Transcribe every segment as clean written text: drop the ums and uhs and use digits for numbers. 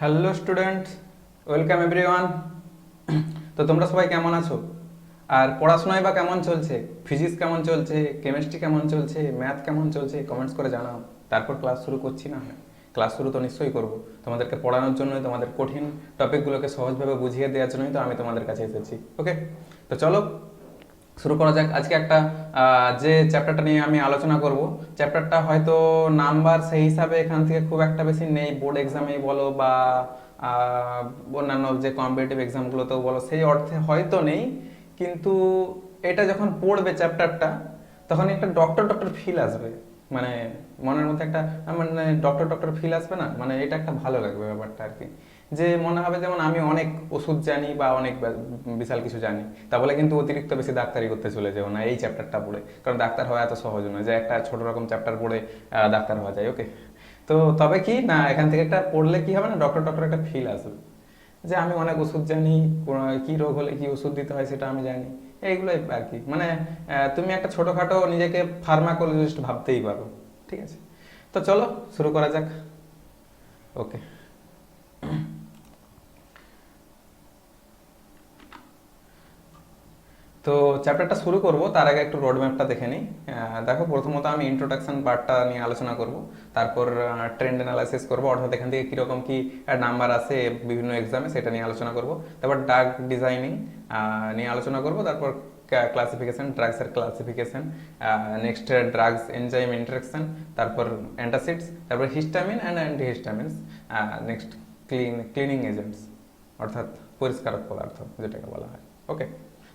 Hello students, welcome everyone. তো তোমরা সবাই কেমন আছো? আর পড়াশোনায় বা কেমন চলছে? ফিজিক্স কেমন চলছে, কেমিস্ট্রি কেমন চলছে, ম্যাথ কেমন চলছে? কমেন্টস করে জানাও। তারপর ক্লাস শুরু করছি না? ক্লাস শুরু তো নিশ্চয়ই করব। তোমাদেরকে পড়ানোর জন্যই, তোমাদের কঠিন টপিকগুলোকে সহজভাবে বুঝিয়ে দেওয়ার জন্যই তো আমি তোমাদের কাছে এসেছি। ওকে, তো চলো শুরু করা যাক। আজকে একটা যে চ্যাপ্টারটা নিয়ে আমি আলোচনা করব, চ্যাপ্টারটা হয়তো নাম্বার সেই হিসাবে এখান থেকে খুব একটা বেশি নেই, বোর্ড এক্সামেই বলো বা অন্যান্য যে কম্পিটিটিভ এক্সামগুলোতেও বলো, সেই অর্থে হয়তো নেই। কিন্তু এটা যখন পড়বে চ্যাপ্টারটা, তখন একটা ডক্টর ডক্টর ফিল আসবে, মানে মনের মধ্যে একটা মানে ডক্টর ডক্টর ফিল আসবে না, মানে এটা একটা ভালো লাগবে ব্যাপারটা আর কি। যে মনে হবে যেমন আমি অনেক ওষুধ জানি বা অনেক বিশাল কিছু জানি, তা বলে কিন্তু অতিরিক্ত বেশি ডাক্তারি করতে চলে যাবো না এই চ্যাপ্টারটা পড়ে, কারণ ডাক্তার হওয়া এত সহজ নয় যে একটা ছোট রকম চ্যাপ্টার পড়ে ডাক্তার হওয়া যায়। ওকে, তো তবে কি না, এখান থেকে একটা পড়লে কি হবে না, ডক্টর ডক্টর একটা ফিল আসবে যে আমি অনেক ওষুধ জানি, কি রোগ হলে কি ওষুধ দিতে হয় সেটা আমি জানি, এইগুলোই আর কি। মানে তুমি একটা ছোটোখাটো নিজেকে ফার্মাকোলজিস্ট ভাবতেই পারো। ঠিক আছে, তো চলো শুরু করা যাক। ওকে, তো চ্যাপ্টারটা শুরু করব তার আগে একটু রোড ম্যাপটা দেখে নিই। দেখো, প্রথমত আমি ইন্ট্রোডাকশন পার্টটা নিয়ে আলোচনা করব, তারপর ট্রেন্ড অ্যানালাইসিস করব, অর্থাৎ এখান থেকে কীরকম কী নাম্বার আসে বিভিন্ন এক্সামে সেটা নিয়ে আলোচনা করব, তারপর ড্রাগ ডিজাইনিং নিয়ে আলোচনা করব, তারপর ক্লাসিফিকেশন, ড্রাগসের classification, next drugs enzyme interaction, তারপর অ্যান্টাসিডস, তারপর histamine and antihistamines, next cleaning agents, অর্থাৎ পরিষ্কারক পদার্থ যেটাকে বলা হয়। ওকে,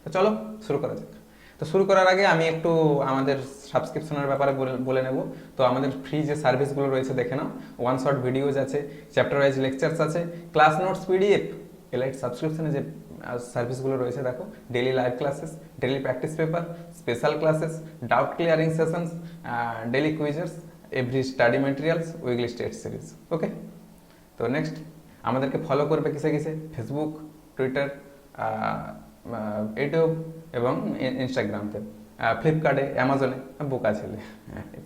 তো চলো শুরু করা যাক। তো শুরু করার আগে আমি একটু আমাদের সাবস্ক্রিপশনের ব্যাপারে বলে নেব। তো আমাদের ফ্রি যে সার্ভিসগুলো রয়েছে দেখে নাও। ওয়ান শট ভিডিওজ আছে, চ্যাপ্টার ওয়াইজ লেকচার্স আছে, ক্লাস নোটস পিডিএফ, এলাইট সাবস্ক্রিপশনে যে সার্ভিসগুলো রয়েছে দেখো, daily live classes, daily practice paper, special classes, doubt clearing sessions, daily quizzes, every study materials, weekly test series. Okay, তো নেক্সট আমাদেরকে follow করবে কিসে কিসে, ফেসবুক, টুইটার, ইউটিউব এবং ইনস্টাগ্রামতে, ফ্লিপকার্টে, অ্যামাজনে। বোকা ছেলে,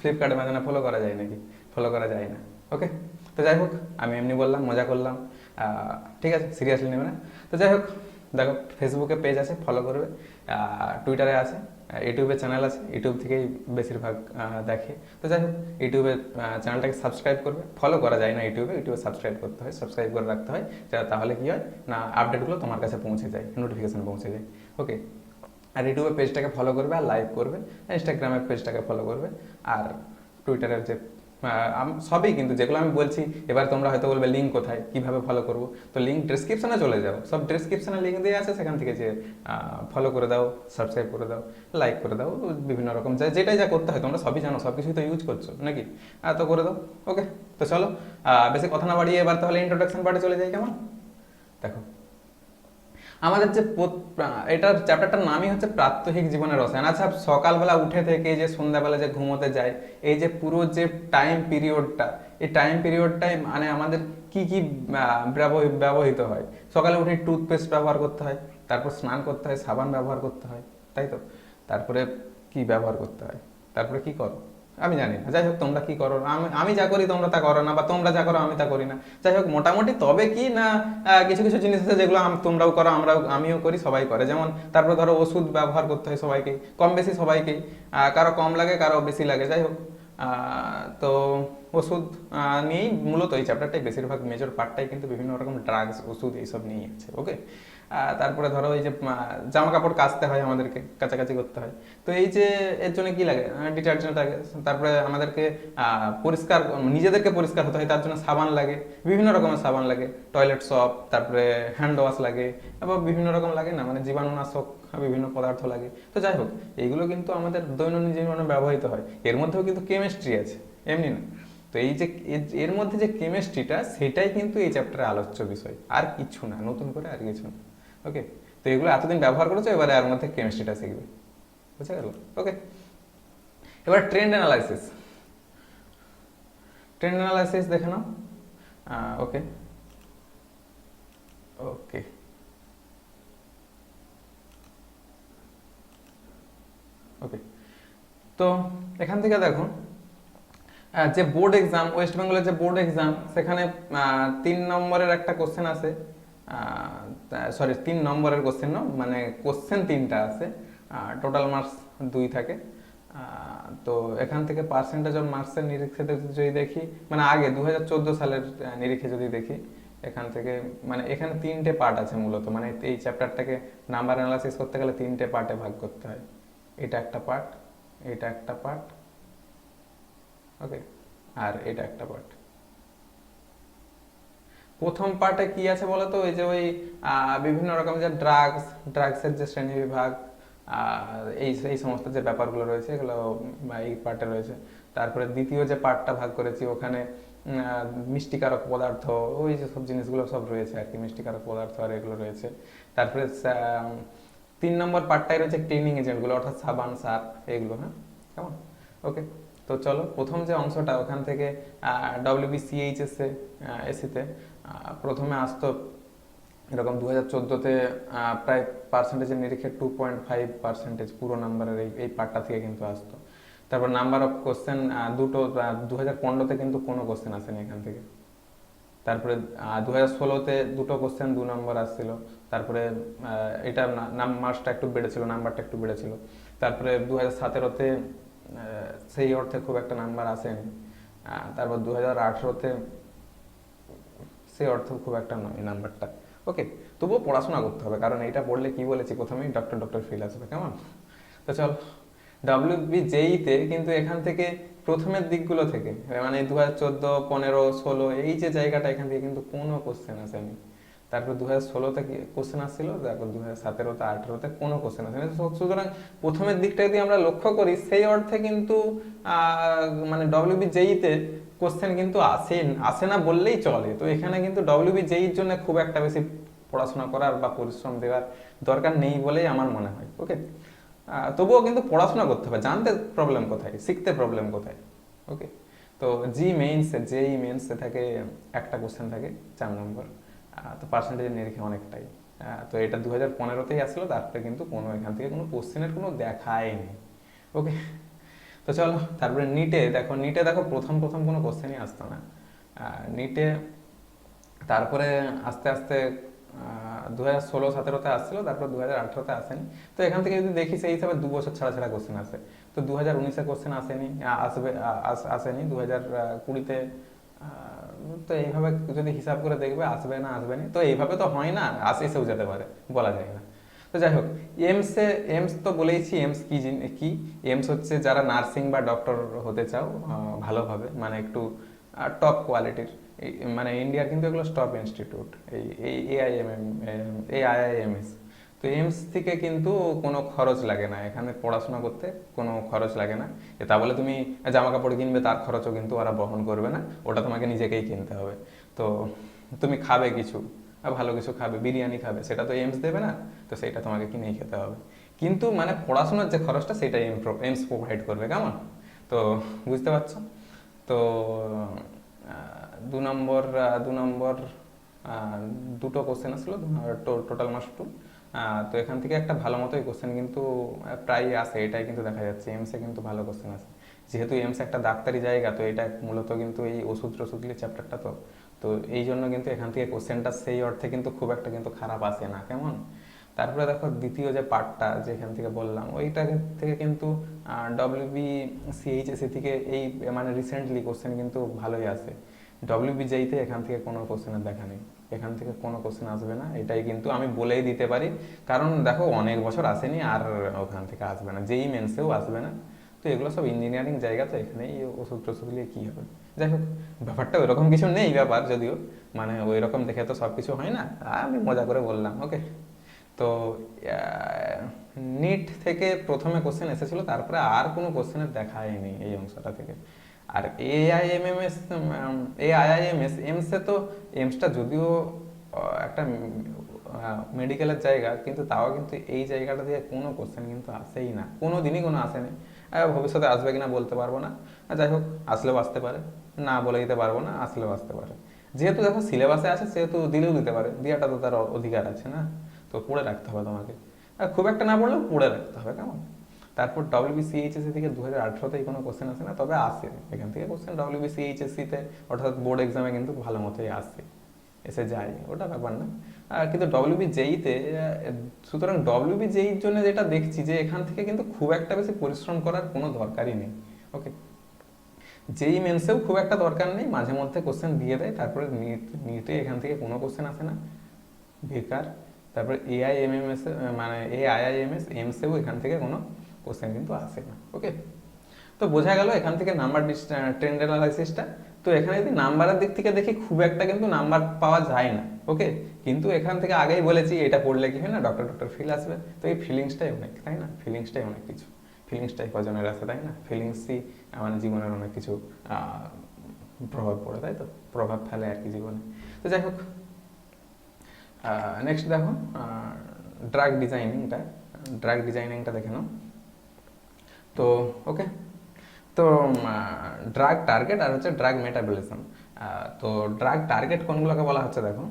ফ্লিপকার্টে অ্যামাজনে ফলো করা যায় নাকি? ফলো করা যায় না। ওকে, তো যাই হোক, আমি এমনি বললাম, মজা করলাম, ঠিক আছে, সিরিয়াসলি নেবে না। তো যাই হোক, দেখো ফেসবুকে পেজ আছে, ফলো করবে, টুইটারে আছে, ইউটিউবে চ্যানেল আছে, ইউটিউব থেকেই বেশিরভাগ দেখে। তো যাই হোক, ইউটিউবে চ্যানেলটাকে সাবস্ক্রাইব করবে, ফলো করা যায় না ইউটিউবে, ইউটিউবে সাবস্ক্রাইব করতে হয়, সাবস্ক্রাইব করে রাখতে হয়, তাহলে কি হয় না, আপডেটগুলো তোমার কাছে পৌঁছে যায়, নোটিফিকেশান পৌঁছে যায়। ওকে, আর ইউটিউবে পেজটাকে ফলো করবে আর লাইক করবে, ইনস্টাগ্রামের পেজটাকে ফলো করবে, আর টুইটারের যে সবই কিন্তু যেগুলো আমি বলছি, এবার তোমরা হয়তো বলবে লিঙ্ক কোথায়, কিভাবে ফলো করবো? তো লিঙ্ক ডিসক্রিপশনে চলে যাও, সব ডিসক্রিপশনে লিঙ্ক দিয়ে আছে, সেখান থেকে যে ফলো করে দাও, সাবস্ক্রাইব করে দাও, লাইক করে দাও, বিভিন্ন রকম যেটাই যা করতে হয় তোমরা সবই জানো, সব কিছুই তো ইউজ করছো নাকি, তো করে দাও। ওকে, তো চলো বেশি কথা না বাড়িয়ে এবার তাহলে ইন্ট্রোডাকশন পার্টে চলে যাই। কেমন? দেখো, আমাদের যে এটার চ্যাপ্টারটার নামই হচ্ছে প্রাত্যহিক জীবনের রসায়ন। আচ্ছা, সকালবেলা উঠে থেকে যে সন্ধ্যাবেলা যে ঘুমোতে যায়, এই যে পুরো যে টাইম পিরিয়ডটা, এই টাইম পিরিয়ডটাই মানে আমাদের কি কি ব্যবহৃত হয়। সকালে উঠে টুথপেস্ট ব্যবহার করতে হয়, তারপর স্নান করতে হয়, সাবান ব্যবহার করতে হয়, তাই তো? তারপরে কি ব্যবহার করতে হয়, তারপরে কি করো আমি জানি না, যাই হোক তোমরা কি করো, আমি যা করি তোমরা তা করো না, বা তোমরা যা করো আমি তা করি না, যাই হোক মোটামুটি। তবে কি না, কিছু কিছু জিনিস আছে যেগুলো তোমরাও করো, আমিও করি, সবাই করে। যেমন তারপরে ধরো ওষুধ ব্যবহার করতে হয় সবাইকেই, কম বেশি সবাইকেই, কারো কম লাগে কারো বেশি লাগে, যাই হোক। তো ওষুধ নিয়েই মূলত এই চ্যাপ্টারটাই বেশিরভাগ মেজর পার্টটাই কিন্তু বিভিন্ন রকম ড্রাগস, ওষুধ এইসব নিয়েই আছে। ওকে, তারপরে ধরো এই যে জামা কাপড় কাচতে হয়, আমাদেরকে কাচাকাচি করতে হয়, তো এই যে এর জন্য কি লাগে, ডিটারজেন্ট লাগে। তারপরে আমাদেরকে পরিষ্কার, নিজেদেরকে পরিষ্কার হতে হয়, তার জন্য সাবান লাগে, বিভিন্ন রকমের সাবান লাগে, টয়লেট সপ, তারপরে হ্যান্ড ওয়াশ লাগে, এবং বিভিন্ন রকম লাগে না, মানে জীবাণুনাশক বিভিন্ন পদার্থ লাগে। তো যাই হোক, এইগুলো কিন্তু আমাদের দৈনন্দিন জীবনে ব্যবহৃত হয়। এর মধ্যেও কিন্তু কেমিস্ট্রি আছে, এমনি না। তো এই যে এর মধ্যে যে কেমিস্ট্রিটা, সেটাই কিন্তু এই চ্যাপ্টারে আলোচ্য বিষয়, আর কিছু না, নতুন করে আর কিছু না। ওকে, তো এগুলো এতদিন ব্যবহার করেছো, এবারে এর মধ্যে কেমিস্ট্রিটা শিখবে, বুঝে গেল? ওকে, এবার ট্রেন্ড অ্যানালাইসিস, ট্রেন্ড অ্যানালাইসিস দেখে নাও। ওকে, ওকে, ওকে, তো এখান থেকে দেখো, যে বোর্ড এক্সাম, ওয়েস্ট বেঙ্গলের যে বোর্ড এক্সাম, সেখানে 3 নম্বরের একটা কোশ্চেন আছে, সরি 3 নম্বরের কোশ্চেন মানে কোশ্চেন 3টা আছে, টোটাল মার্কস 2 থাকে। তো এখান থেকে পার্সেন্টেজ অফ মার্কসের নিরীক্ষে যদি দেখি, মানে আগে 2014 সালের নিরীক্ষে যদি দেখি, এখান থেকে মানে এখানে 3টে পার্ট আছে মূলত, মানে এই চ্যাপ্টারটাকে নাম্বার অ্যানালাইসিস করতে গেলে 3টে পার্টে ভাগ করতে হয়। এটা একটা পার্ট, এটা একটা পার্ট, ওকে, আর এটা একটা পার্ট। প্রথম পার্টে কি আছে বলতো, ওই যে ওই বিভিন্ন রকম যে ড্রাগসের যে শ্রেণী বিভাগ, এই এই সমস্ত যে ব্যাপারগুলো রয়েছে এগুলো এই পার্টে রয়েছে। তারপরে দ্বিতীয় যে পার্টটা ভাগ করেছি, ওখানে মিষ্টিকারক পদার্থ, ওই যে সব জিনিসগুলো সব রয়েছে আর কি, মিষ্টিকারক পদার্থ আর এগুলো রয়েছে। তারপরে 3 নম্বর পার্টটাই রয়েছে ক্লিনিং এজেন্টগুলো, অর্থাৎ সাবান, সার্ফ, এইগুলো। হ্যাঁ, কেমন? ওকে, তো চলো প্রথম যে অংশটা, ওখান থেকে WBCHS এসিতে প্রথমে আসতো এরকম 2014-তে প্রায় পার্সেন্টেজের নিরিখে 2.5% পুরো নাম্বারের এই পার্টটা থেকে কিন্তু আসতো। তারপর নাম্বার অফ কোশ্চেন দুটো, 2015-তে কিন্তু কোনো কোশ্চেন আসেনি এখান থেকে। তারপরে 2016-তে 2টো কোশ্চেন 2 নম্বর আসছিল। তারপরে এটা মার্কসটা একটু বেড়েছিল, নাম্বারটা একটু বেড়েছিল। তারপরে 2017-তে সেই অর্থে খুব একটা নাম্বার আসেনি। তারপর 2018-তে সেই অর্থ খুব একটা নয় এই নাম্বারটা। ওকে, তবুও পড়াশোনা করতে হবে, কারণ এইটা পড়লে কি বলেছি প্রথমেই ডক্টর ফিল আসবে, কেমন? তো চল, WBJEতে কিন্তু এখান থেকে প্রথমের দিকগুলো থেকে, মানে 2014, 15, 16 এই যে জায়গাটা, এখান থেকে কিন্তু কোনো কোশ্চেন আসেনি। তারপর 2016-তে কোশ্চেন আসছিল, তারপর 2017-তে, 2018-তে কোনো কোশ্চেন আসেনি। সুতরাং প্রথমের দিকটা যদি আমরা লক্ষ্য করি, সেই অর্থে কিন্তু মানে WBJEতে কোশ্চেন কিন্তু আসে না বললেই চলে। তো এখানে কিন্তু WBJEর জন্য খুব একটা বেশি পড়াশোনা করার বা পরিশ্রম দেওয়ার দরকার নেই বলেই আমার মনে হয়। ওকে, তবুও কিন্তু পড়াশোনা করতে হবে, জানতে প্রবলেম কোথায়, শিখতে প্রবলেম কোথায়। ওকে, তো JEE মেন্সে থাকে একটা কোশ্চেন থাকে 4 নম্বর, তো পার্সেন্টেজের নিরিখে অনেকটাই। তো এটা 2015-তেই আসলো, তারপরে কিন্তু কোনো এখান থেকে কোনো কোশ্চেনের কোনো দেখাই নেই। ওকে, তো চলো তারপরে নিটে দেখো প্রথম কোনো কোশ্চেনই আসতো না নিটে। তারপরে আস্তে আস্তে 2016-17-তে আসছিল, তারপর 2018-তে আসেনি। তো এখান থেকে যদি দেখি সেই হিসাবে 2 বছর ছাড়া ছাড়া কোশ্চেন আসে। তো 2019-এ কোশ্চেন আসেনি, আসেনি 2020-তে। তো এইভাবে যদি হিসাব করে দেখবে আসবে না আসবেনি, তো এইভাবে তো হয় না, এসেও যেতে পারে, বলা যায় না। তো যাই হোক, এমস তো বলেইছি, এমস কি এমস হচ্ছে যারা নার্সিং বা ডক্টর হতে চাও ভালোভাবে, মানে একটু টপ কোয়ালিটির, মানে ইন্ডিয়ার কিন্তু এগুলো টপ ইনস্টিটিউট, এই AIIMS। তো এমস থেকে কিন্তু কোনো খরচ লাগে না, এখানে পড়াশোনা করতে কোনো খরচ লাগে না। তা বলে তুমি জামা কাপড় কিনবে, তার খরচও কিন্তু ওরা বহন করবে না, ওটা তোমাকে নিজেকেই কিনতে হবে। তো তুমি খাবে কিছু, ভালো কিছু খাবে, বিরিয়ানি খাবে, সেটা তো এমস দেবে না, তো সেটা তোমাকে কিনেই খেতে হবে। কিন্তু মানে পড়াশোনার যে খরচটা, সেটা এমস প্রোভাইড করবে, কেমন? তো বুঝতে পারছো? তো 2 নম্বর দুটো কোশ্চেন আসলো, টোটাল মার্কস 2। তো এখান থেকে একটা ভালো মতোই কোশ্চেন কিন্তু প্রায় আসে, এটাই কিন্তু দেখা যাচ্ছে এমসে কিন্তু ভালো কোশ্চেন আসে। যেহেতু এমস একটা ডাক্তারি জায়গা, তো এটা মূলত কিন্তু এই ওষুধ টষুধগুলির চ্যাপ্টারটা, তো তো এই জন্য কিন্তু এখান থেকে কোশ্চেনটা সেই অর্থে কিন্তু খুব একটা কিন্তু খারাপ আসে না, কেমন? তারপরে দেখো দ্বিতীয় যে পার্টটা যেখান থেকে বললাম, ওইটা থেকে কিন্তু WBCHS থেকে এই মানে রিসেন্টলি কোশ্চেন কিন্তু ভালোই আসে। WBJEতে এখান থেকে কোনো কোশ্চেনের দেখা নেই, এখান থেকে কোনো কোশ্চেন আসবে না, এটাই কিন্তু আমি বলেই দিতে পারি। কারণ দেখো অনেক বছর আসেনি, আর ওখান থেকে আসবে না, JEE মেন্সেও আসবে না। তো এগুলো সব ইঞ্জিনিয়ারিং জায়গা, তো এখানে এই ওষুধ টষুধ নিয়ে কী হবে। যাই হোক, ব্যাপারটা ওইরকম কিছু নেই, ব্যাপার যদিও মানে ওই রকম দেখে তো সব কিছু হয় না, আমি মজা করে বললাম। ওকে, তো নিট থেকে প্রথমে কোশ্চেন এসেছিল, তারপরে আর কোনো কোশ্চেনের দেখা হয়নি এই অংশটা থেকে। আর AIIMS এমসে তো, এমসটা যদিও একটা মেডিকেলের জায়গা, কিন্তু তাও কিন্তু এই জায়গাটা দিয়ে কোনো কোশ্চেন কিন্তু আসেই না, কোনো দিনই কোনো আসেনি। ভবিষ্যতে আসবে কিনা বলতে পারবো না, যাই হোক আসলেও আসতে পারে, না বলে দিতে পারবো না, আসলেও আসতে পারে। যেহেতু দেখো সিলেবাসে আছে, সেহেতু দিলেও দিতে পারে, দেওয়াটা তো তার অধিকার আছে না, তো পড়ে রাখতে হবে তোমাকে, আর খুব একটা না পড়লেও পড়ে রাখতে হবে, কেমন? তারপর WBCHSC থেকে 2018-তেই কোনো কোশ্চেন আসে না, তবে আসে এখান থেকে কোশ্চেন WBCHSC-তে, অর্থাৎ বোর্ড এক্সামে কিন্তু ভালো মতোই আসে, এসে যায়, ওটা ব্যাপার না। কিন্তু WBJEE-তে, সুতরাং WBJEE-র জন্য যেটা দেখছি যে এখান থেকে কিন্তু খুব একটা বেশি পরিশ্রম করার কোনো দরকারই নেই। ওকে, যেই মেন্সেও খুব একটা দরকার নেই, মাঝে মধ্যে কোশ্চেন দিয়ে দেয়, তারপরে নিটে এখান থেকে কোনো কোশ্চেন আসে না, বেকার। তারপরে AIMMS, মানে AIIMS এমসেও এখান থেকে কোনো কোশ্চেন কিন্তু আসে না। ওকে, তো বোঝা গেল এখান থেকে নাম্বার ট্রেন্ড অ্যানালাইসিসটা। তো এখানে যদি নাম্বারের দিক থেকে দেখি, খুব একটা কিন্তু নাম্বার পাওয়া যায় না। ওকে, কিন্তু এখান থেকে আগেই বলেছি এটা পড়লে কি হয় না, ডক্টর ফিল আসবে। তো এই ফিলিংসটাই অনেক, তাই না? ফিলিংসটাই অনেক কিছু, ফিলিংসটাই কজনের আছে, তাই না? ফিলিংসই মানে জীবনের অনেক কিছু প্রভাব পড়ে, তাই তো, প্রভাব ফেলে আর কি জীবনে। তো যাই হোক, নেক্সট দেখো ড্রাগ ডিজাইনিংটা দেখে নাও। তো ওকে, তো ড্রাগ টার্গেট আর হচ্ছে ড্রাগ মেটাবলিজম। তো ড্রাগ টার্গেট কোনগুলোকে বলা হচ্ছে দেখো,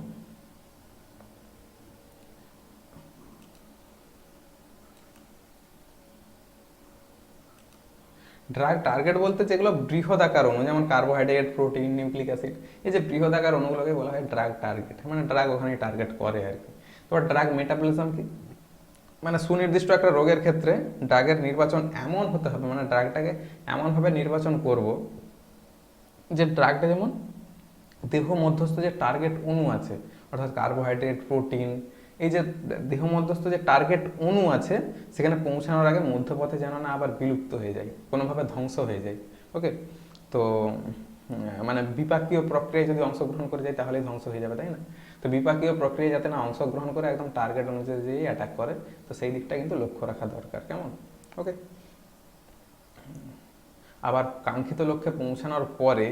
ড্রাগ টার্গেট বলতে যেগুলো বৃহদাকার অণু, যেমন কার্বোহাইড্রেট, প্রোটিন, নিউক্লিক অ্যাসিড, এই যে বৃহদাকার অণুগুলোকে বলা হয় ড্রাগ টার্গেট, মানে ড্রাগ ওখানে টার্গেট করে আর কি। তো ড্রাগ মেটাবলিজম কি, মানে সুনির্দিষ্ট একটা রোগের ক্ষেত্রে ড্রাগের নির্বাচন এমন হতে হবে, মানে ড্রাগটাকে এমনভাবে নির্বাচন করব যে ড্রাগটা যেমন দেহ মধ্যস্থ যে টার্গেট অণু আছে, অর্থাৎ কার্বোহাইড্রেট, প্রোটিন, এই যে দেহ মধ্যস্থ যে টার্গেট অণু আছে, সেখানে পৌঁছানোর আগে মধ্যপথে যেন না আবার বিলুপ্ত হয়ে যায়, কোনোভাবে ধ্বংস হয়ে যায়। ওকে, তো মানে বিপাকীয় প্রক্রিয়ায় যদি অংশগ্রহণ করে যায় তাহলেই ধ্বংস হয়ে যাবে, তাই না? তো বিপাকীয় প্রক্রিয়ায় যাতে না অংশগ্রহণ করে একদম টার্গেট অনুযায়ী অ্যাটাক করে, তো সেই দিকটা কিন্তু লক্ষ্য রাখা দরকার, কেমন? ওকে, আবার কাঙ্ক্ষিত লক্ষ্যে পৌঁছানোর পরে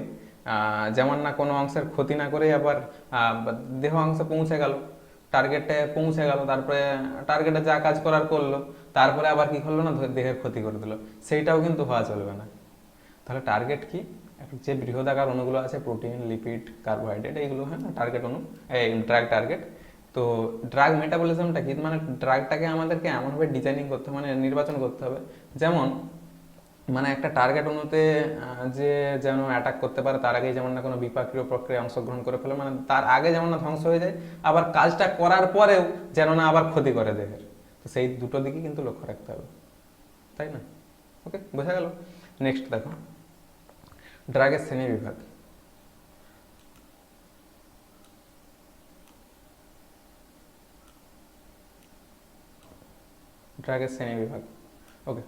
যেমন না কোনো অংশের ক্ষতি না করে আবার দেহ অংশে পৌঁছে গেল, টার্গেটে পৌঁছে গেল, তারপরে টার্গেটে যা কাজ করার করলো, তারপরে আবার কি করলো না, দেহের ক্ষতি করে দিল, সেইটাও কিন্তু হওয়া চলবে না। তাহলে টার্গেট কি, যে বৃহদাকার অণুগুলো আছে, প্রোটিন, লিপিড, কার্বোহাইড্রেট, এইগুলো হয় না টার্গেট অণু, এই ড্রাগ টার্গেট। তো ড্রাগ মেটাবলিজমটা কি, মানে ড্রাগটাকে আমাদেরকে এমনভাবে ডিজাইনিং করতে হবে, মানে নির্বাচন করতে হবে, যেমন মানে একটা টার্গেট অণুতে যে যেন অ্যাটাক করতে পারে তার আগেই যেমন না কোনো বিপাকীয় প্রক্রিয়ায় অংশগ্রহণ করে ফেলে, মানে তার আগে যেমন না ধ্বংস হয়ে যায়, আবার কাজটা করার পরেও যেন না আবার ক্ষতি করে দেহের। তো সেই দুটো দিকে কিন্তু লক্ষ্য রাখতে হবে, তাই না? ওকে, বোঝা গেল। নেক্সট দেখো ড্রাগের শ্রেণী বিভাগ। ড্রাগের শ্রেণী বিভাগ, ওকে,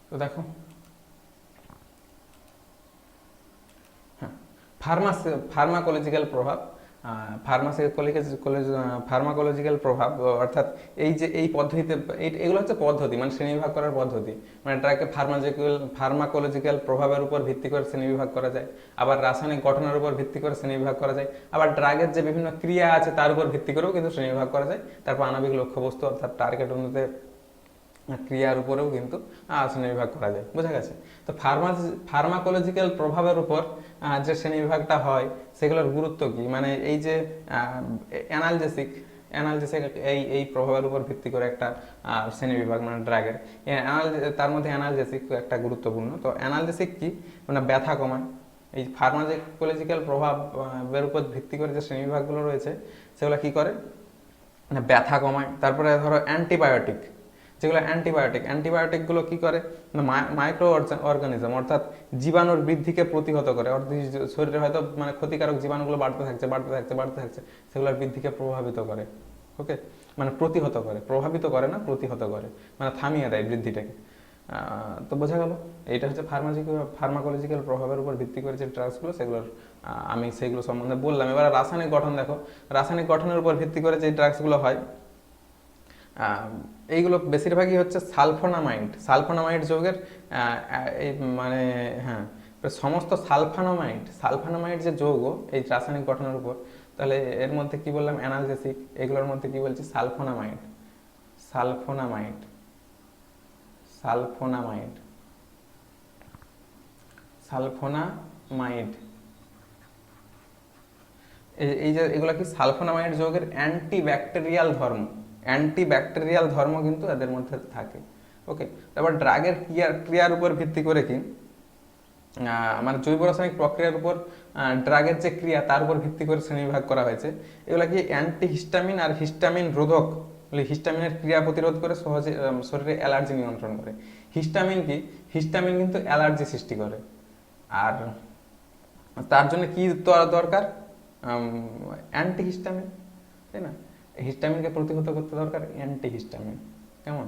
তো দেখো ফার্মাকোলজিক্যাল প্রভাব, ফার্মাকোলজিক্যাল প্রভাব, অর্থাৎ এই যে এই পদ্ধতিতে, এগুলো হচ্ছে পদ্ধতি, মানে শ্রেণীবিভাগ করার পদ্ধতি। মানে ড্রাগকে ফার্মাকোলজিক্যাল প্রভাবের উপর ভিত্তি করে শ্রেণীবিভাগ করা যায়, আবার রাসায়নিক গঠনের উপর ভিত্তি করে শ্রেণীবিভাগ করা যায়, আবার ড্রাগের যে বিভিন্ন ক্রিয়া আছে তার উপর ভিত্তি করেও কিন্তু শ্রেণীবিভাগ করা যায়। তারপর আণবিক লক্ষ্যবস্তু অর্থাৎ টার্গেট অনুযায়ী ক্রিয়ার উপরেও কিন্তু শ্রেণীবিভাগ করা যায়, বোঝা গেছে? তো ফার্মাকোলজিক্যাল প্রভাবের উপর যে শ্রেণীবিভাগটা হয় সেগুলোর গুরুত্ব কি, মানে এই যে অ্যানালজেসিক এই এই প্রভাবের উপর ভিত্তি করে একটা শ্রেণীবিভাগ, মানে ড্রাগের তার মধ্যে অ্যানালজেসিক একটা গুরুত্বপূর্ণ। তো অ্যানালজেসিক কি, মানে ব্যথা কমায়। এই ফার্মাকোলজিক্যাল প্রভাবের উপর ভিত্তি করে যে শ্রেণীবিভাগগুলো রয়েছে সেগুলো কি করে, মানে ব্যথা কমায়। তারপরে ধরো অ্যান্টিবায়োটিক, যেগুলো অ্যান্টিবায়োটিকগুলো কি করে, মাইক্রো অর্গানিজম অর্থাৎ জীবাণুর বৃদ্ধিকে প্রতিহত করে, অর্থাৎ শরীরে হয়তো মানে ক্ষতিকারক জীবাণুগুলো বাড়তে থাকছে, সেগুলোর বৃদ্ধিকে প্রভাবিত করে। ওকে, মানে প্রতিহত করে, প্রভাবিত করে না, প্রতিহত করে, মানে থামিয়ে দেয় বৃদ্ধিটাকে। তো বোঝা গেল, এইটা হচ্ছে ফার্মাকোলজিক্যাল প্রভাবের উপর ভিত্তি করে যে ড্রাগসগুলো, সেগুলোর আমি সেইগুলো সম্বন্ধে বললাম। এবার রাসায়নিক গঠন দেখো, রাসায়নিক গঠনের উপর ভিত্তি করে যে ড্রাগসগুলো হয়, এইগুলো বেশিরভাগই হচ্ছে সালফোনামাইড যৌগের, এই মানে হ্যাঁ, সমস্ত সালফানামাইড যে যৌগ এই রাসায়নিক গঠনের উপর, তাহলে এর মধ্যে কি বললাম, অ্যানালজেসিক, এগুলোর মধ্যে কি বলছি, সালফোনামাইড সালফোনামাইড সালফোনামাইড সালফোনামাইড এই যে এগুলো কি সালফোনামাইড যৌগের অ্যান্টিব্যাকটেরিয়াল ধর্ম, অ্যান্টিব্যাকটেরিয়াল ধর্ম কিন্তু এদের মধ্যে থাকে। ওকে, তারপর ড্রাগের ক্রিয়ার উপর ভিত্তি করে কি মানে জৈব রাসায়নিক প্রক্রিয়ার উপর ড্রাগের যে ক্রিয়া তার উপর ভিত্তি করে শ্রেণীবিভাগ করা হয়েছে। এগুলো কি অ্যান্টিহিস্টামিন আর হিস্টামিন রোধক, হিস্টামিনের ক্রিয়া প্রতিরোধ করে সহজে শরীরে অ্যালার্জি নিয়ন্ত্রণ করে। হিস্টামিন কি, হিস্টামিন কিন্তু অ্যালার্জি সৃষ্টি করে। আর তার জন্য কি দরকার, অ্যান্টিহিস্টামিন, তাই না? হিস্টামিনকে প্রতিহত করতে দরকার অ্যান্টিহিস্টামিন। কেমন?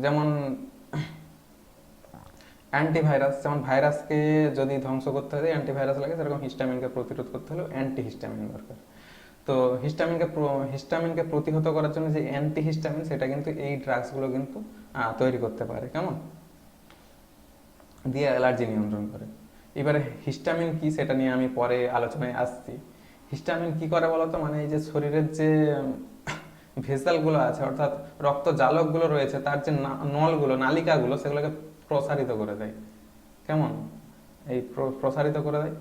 যেমন অ্যান্টিভাইরাস, যেমন ভাইরাসকে যদি ধ্বংস করতে হয় অ্যান্টিভাইরাস লাগে, সেরকম হিস্টামিনকে প্রতিরোধ করতে হলেও অ্যান্টিহিস্টামিন দরকার। তো হিস্টামিনকে প্রতিহত করার জন্য যে অ্যান্টিহিস্টামিন, সেটা কিন্তু এই ড্রাগসগুলো কিন্তু তৈরি করতে পারে। কেমন? দিয়ে অ্যালার্জি নিয়ন্ত্রণ করে। এবারে হিস্টামিন কি সেটা নিয়ে আমি পরে আলোচনায় আসছি। হিস্টামিন কি করে বলতো, মানে এই যে শরীরের যে ভেসেলগুলো আছে, অর্থাৎ রক্ত জালকগুলো রয়েছে, তার যে নলগুলো, নালিকাগুলো, সেগুলোকে প্রসারিত করে দেয়। কেমন? এই প্রসারিত করে দেয়।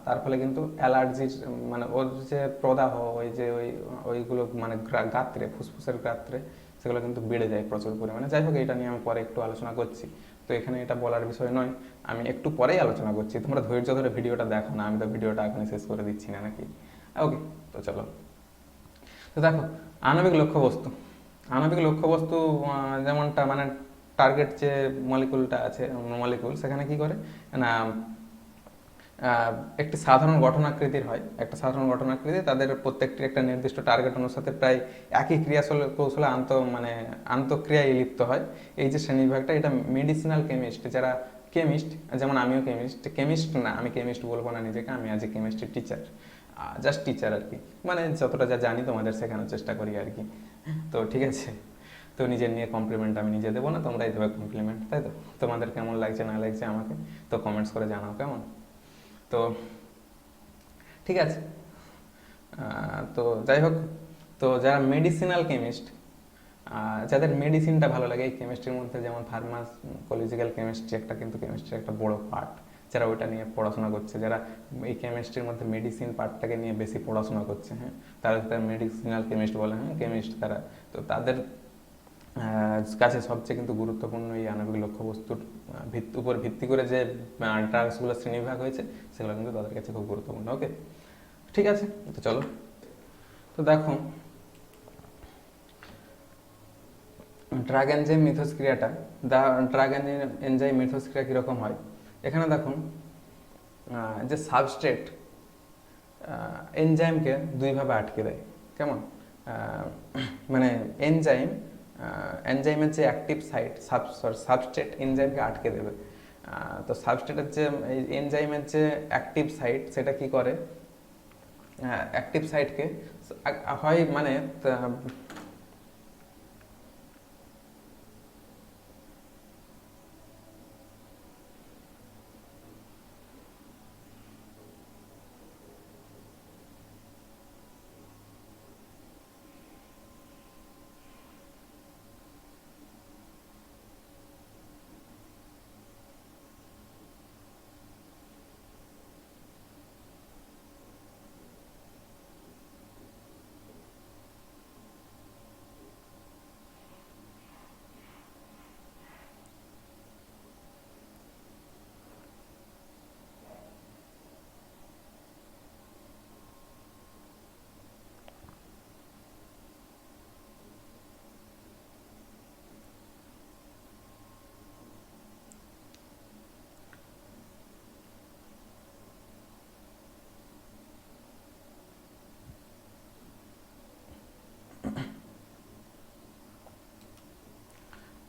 তার ফলে কিন্তু অ্যালার্জির মানে ওর যে প্রদাহ, ওই যে ওইগুলো মানে গাত্রে, ফুসফুসের গাত্রে, সেগুলো কিন্তু বেড়ে যায় প্রচুর পরিমাণে। যাই হোক, এটা নিয়ে আমি পরে একটু আলোচনা করছি। তো এখানে এটা বলার বিষয় নয়, আমি একটু পরেই আলোচনা করছি। তোমরা ধৈর্য ধরে ভিডিওটা দেখো না, আমি তো ভিডিওটা এখনই শেষ করে দিচ্ছি না, নাকি? ওকে, তো চলো। তো দেখো, আণবিক লক্ষ্যবস্তু, আণবিক লক্ষ্যবস্তু যেমনটা মানে টার্গেট যে মলিকুলটা আছে, মলিকুল, সেখানে কি করে না একটি সাধারণ গঠনাকৃতির হয়, একটা সাধারণ গঠনাকৃতি, তাদের প্রত্যেকটির একটা নির্দিষ্ট টার্গেট অনুসারে প্রায় একই কৌশলে আন্তঃক্রিয়ায় লিপ্ত হয়। এই যে শ্রেণীবিভাগটা, এটা মেডিসিনাল কেমিস্ট, যারা কেমিস্ট, যেমন আমিও কেমিস্ট না, আমি কেমিস্ট বলবো না নিজেকে, আমি আজ কেমিস্ট্রির টিচার, জাস্ট টিচার আর কি, মানে যতটা যা জানি তোমাদের শেখানোর চেষ্টা করি আর কি। তো ঠিক আছে, তো নিজের নিয়ে কমপ্লিমেন্ট আমি নিজে দেবো না, তোমরাই দেবে কমপ্লিমেন্ট, তাই তো? তোমাদের কেমন লাগছে না লাগছে আমাকে তো কমেন্টস করে জানাও, কেমন? তো ঠিক আছে, তো যাই হোক, তো যারা মেডিসিনাল কেমিস্ট, যাদের মেডিসিনটা ভালো লাগে এই কেমিস্ট্রির মধ্যে, যেমন ফার্মাকোলজিক্যাল কেমিস্ট্রি একটা কিন্তু কেমিস্ট্রির একটা বড় পার্ট, যারা ওইটা নিয়ে পড়াশোনা করছে, যারা এই কেমিস্ট্রির মধ্যে মেডিসিন পার্টটাকে নিয়ে বেশি পড়াশোনা করছে, হ্যাঁ, তারা মেডিসিনাল কেমিস্ট বলে, হ্যাঁ, কেমিস্ট তারা। তো তাদের কাছে সবচেয়ে কিন্তু গুরুত্বপূর্ণ এই আণবিক লক্ষ্যবস্তুর উপর ভিত্তি করে যে ড্রাগসগুলো শ্রেণীবিভাগ হয়েছে, সেগুলো কিন্তু তাদের কাছে খুব গুরুত্বপূর্ণ। ওকে, ঠিক আছে, তো চলো। তো দেখো, ড্রাগ এনজাইম মিথস্ক্রিয়াটা, ড্রাগ এনজাইম মিথস্ক্রিয়া কীরকম হয়, এখানে দেখুন যে সাবস্ট্রেট এনজাইমকে দুইভাবে আটকে দেয়। কেমন? মানে এনজাইমের যে অ্যাক্টিভ সাইট, সাবস্ট্রেট এনজাইমকে আটকে দেবে। তো সাবস্ট্রেটের যে এনজাইমের যে অ্যাক্টিভ সাইট, সেটা কি করে, অ্যাক্টিভ সাইটকে হয় মানে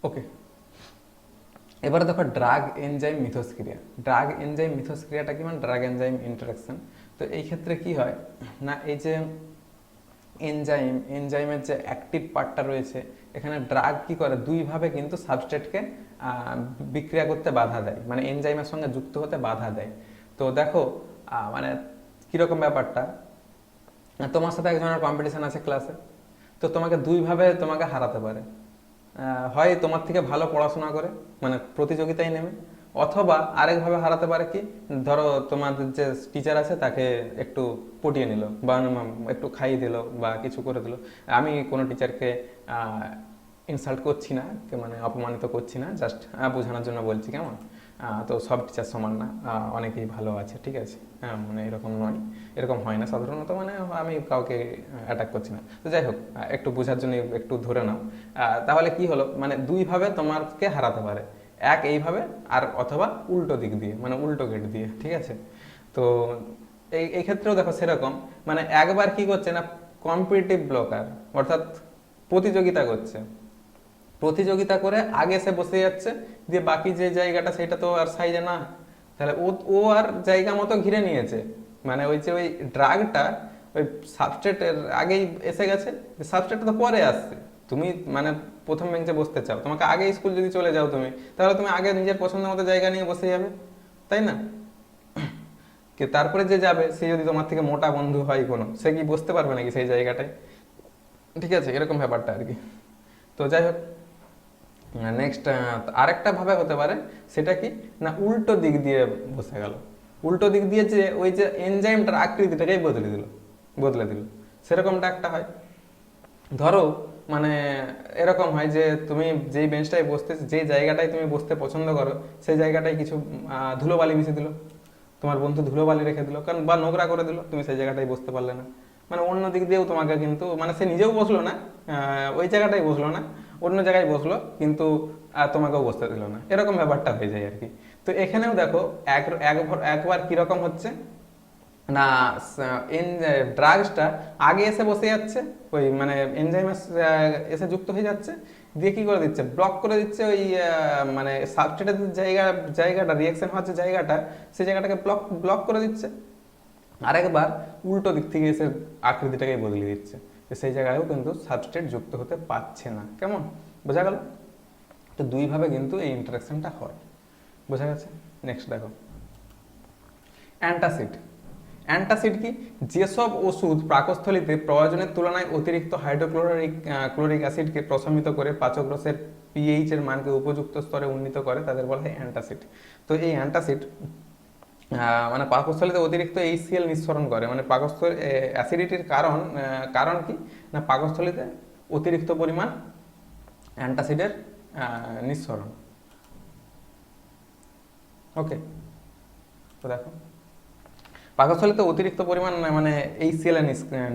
ওকে, এবারে দেখো ড্রাগ এনজাইম মিথস্ক্রিয়া। ড্রাগ এনজাইম মিথস্ক্রিয়াটা কি, মানে ড্রাগ এনজাইম ইন্টারাকশন। তো এই ক্ষেত্রে কি হয় না, এই যে এনজাইমের যে অ্যাক্টিভ পার্টটা রয়েছে, এখানে ড্রাগ কি করে, দুইভাবে কিন্তু সাবস্ট্রেটকে বিক্রিয়া করতে বাধা দেয়, মানে এনজাইমের সঙ্গে যুক্ত হতে বাধা দেয়। তো দেখো মানে কীরকম ব্যাপারটা, তোমার সাথে একজনের কম্পিটিশন আছে ক্লাসে, তো তোমাকে দুইভাবে তোমাকে হারাতে পারে। হয় তোমার থেকে ভালো পড়াশোনা করে, মানে প্রতিযোগিতায় নেমে, অথবা আরেকভাবে হারাতে পারে কি, ধরো তোমাদের যে টিচার আছে তাকে একটু পটিয়ে নিল বা একটু খাইয়ে দিল বা কিছু করে দিল। আমি কোনো টিচারকে ইনসাল্ট করছি না, মানে অপমানিত করছি না, জাস্ট বোঝানোর জন্য বলছি, কেমন? তো সব টিচার সমান না, অনেকেই ভালো আছে, ঠিক আছে? হ্যাঁ, মানে এরকম নয়, এরকম হয় না সাধারণত, মানে আমি কাউকে অ্যাটাক করছি না। তো যাই হোক, একটু বোঝার জন্য একটু ধরে নাও। তাহলে কি হলো, মানে দুইভাবে তোমাকে হারাতে পারে, এক এইভাবে আর অথবা উল্টো দিক দিয়ে, মানে উল্টো গেট দিয়ে, ঠিক আছে? তো এই ক্ষেত্রেও দেখো সেরকম, মানে একবার কি করছে না, কম্পিটিটিভ ব্লকার, অর্থাৎ প্রতিযোগিতা করছে, প্রতিযোগিতা করে আগে সে বসে যাচ্ছে, দিয়ে বাকি যে জায়গাটা সেটা তো আর সাইজে না, তাহলে ও ও আর জায়গা মতো ঘিরে নিয়েছে। মানে ওই যে ওই ড্রাগটা ওই সাবস্ট্রেটের আগেই এসে গেছে, সাবস্ট্রেটটা তো পরে আসছে। তুমি মানে প্রথম বেঞ্চে বসতে চাও, তোমাকে আগে স্কুল যদি চলে যাও তুমি, তাহলে তুমি আগে নিজের পছন্দ মতো জায়গা নিয়ে বসে যাবে, তাই না? তারপরে যে যাবে সে যদি তোমার থেকে মোটা বন্ধু হয় কোনো, সে কি বসতে পারবে নাকি সেই জায়গাটায়? ঠিক আছে, এরকম ব্যাপারটা আর কি। তো যাই হোক, নেক্সট আরেকটা ভাবে হতে পারে, সেটা কি না, উল্টো দিক দিয়ে বসে গেল। উল্টো দিক দিয়ে যে ওই যে এনজাইমটার আকৃতিটাকেই বদলে দিল, সেরকমটা একটা হয়। ধরো মানে এরকম হয় যে তুমি যেই বেঞ্চটায় বসতে, যে জায়গাটায় তুমি বসতে পছন্দ করো, সেই জায়গাটায় কিছু ধুলোবালি মিশিয়ে দিল, তোমার বন্ধু ধুলোবালি রেখে দিল, কারণ বা নোংরা করে দিল, তুমি সেই জায়গাটায় বসতে পারলে না। মানে অন্য দিক দিয়েও তোমাকে কিন্তু, মানে সে নিজেও বসলো না, ওই জায়গাটায় বসলো না, অন্য জায়গায় বসলো, কিন্তু তোমাকেও বসতে দিল না, এরকম ব্যাপারটা হয়ে যায় আর কি। তো এখানেও দেখো একবার কিরকম হচ্ছে না, ড্রাগসটা আগে এসে বসে যাচ্ছে, ওই মানে এনজাইম এসে যুক্ত হয়ে যাচ্ছে, দিয়ে কি করে দিচ্ছে, ব্লক করে দিচ্ছে ওই মানে সাবস্ট্রেটের জায়গাটা রিয়াকশন হওয়ার যে জায়গাটা, সেই জায়গাটাকে ব্লক ব্লক করে দিচ্ছে। আরেকবার উল্টো দিক থেকে এসে আকৃতিটাকে বদলে দিচ্ছে, তো সেই জায়গায়ও কিন্তু সাবস্ট্রেট যুক্ত হতে পারছে না। কেমন বোঝা গেল? তো দুইভাবে কিন্তু এই ইন্টারাকশনটা হয়, বোঝা গেছে? নেক্সট দেখো, অ্যান্টাসিড। অ্যান্টাসিড কি, যেসব ওষুধ পাকস্থলীতে প্রয়োজনের তুলনায় অতিরিক্ত ক্লোরিক অ্যাসিডকে প্রশমিত করে পাচকরসের পিএইচ এর মানকে উপযুক্ত স্তরে উন্নীত করে, তাদের বলা হয় অ্যান্টাসিড। তো এই অ্যান্টাসিড মানে পাকস্থলীতে অতিরিক্ত এইচসিএল নিঃসরণ করে, মানে পাকস্থলী অ্যাসিডিটির কারণ কি না, পাকস্থলীতে অতিরিক্ত পরিমাণ অ্যান্টাসিডের নিঃসরণ। ওকে, তো দেখো পাকস্থলীতে অতিরিক্ত পরিমাণ মানে এইচসিএল এর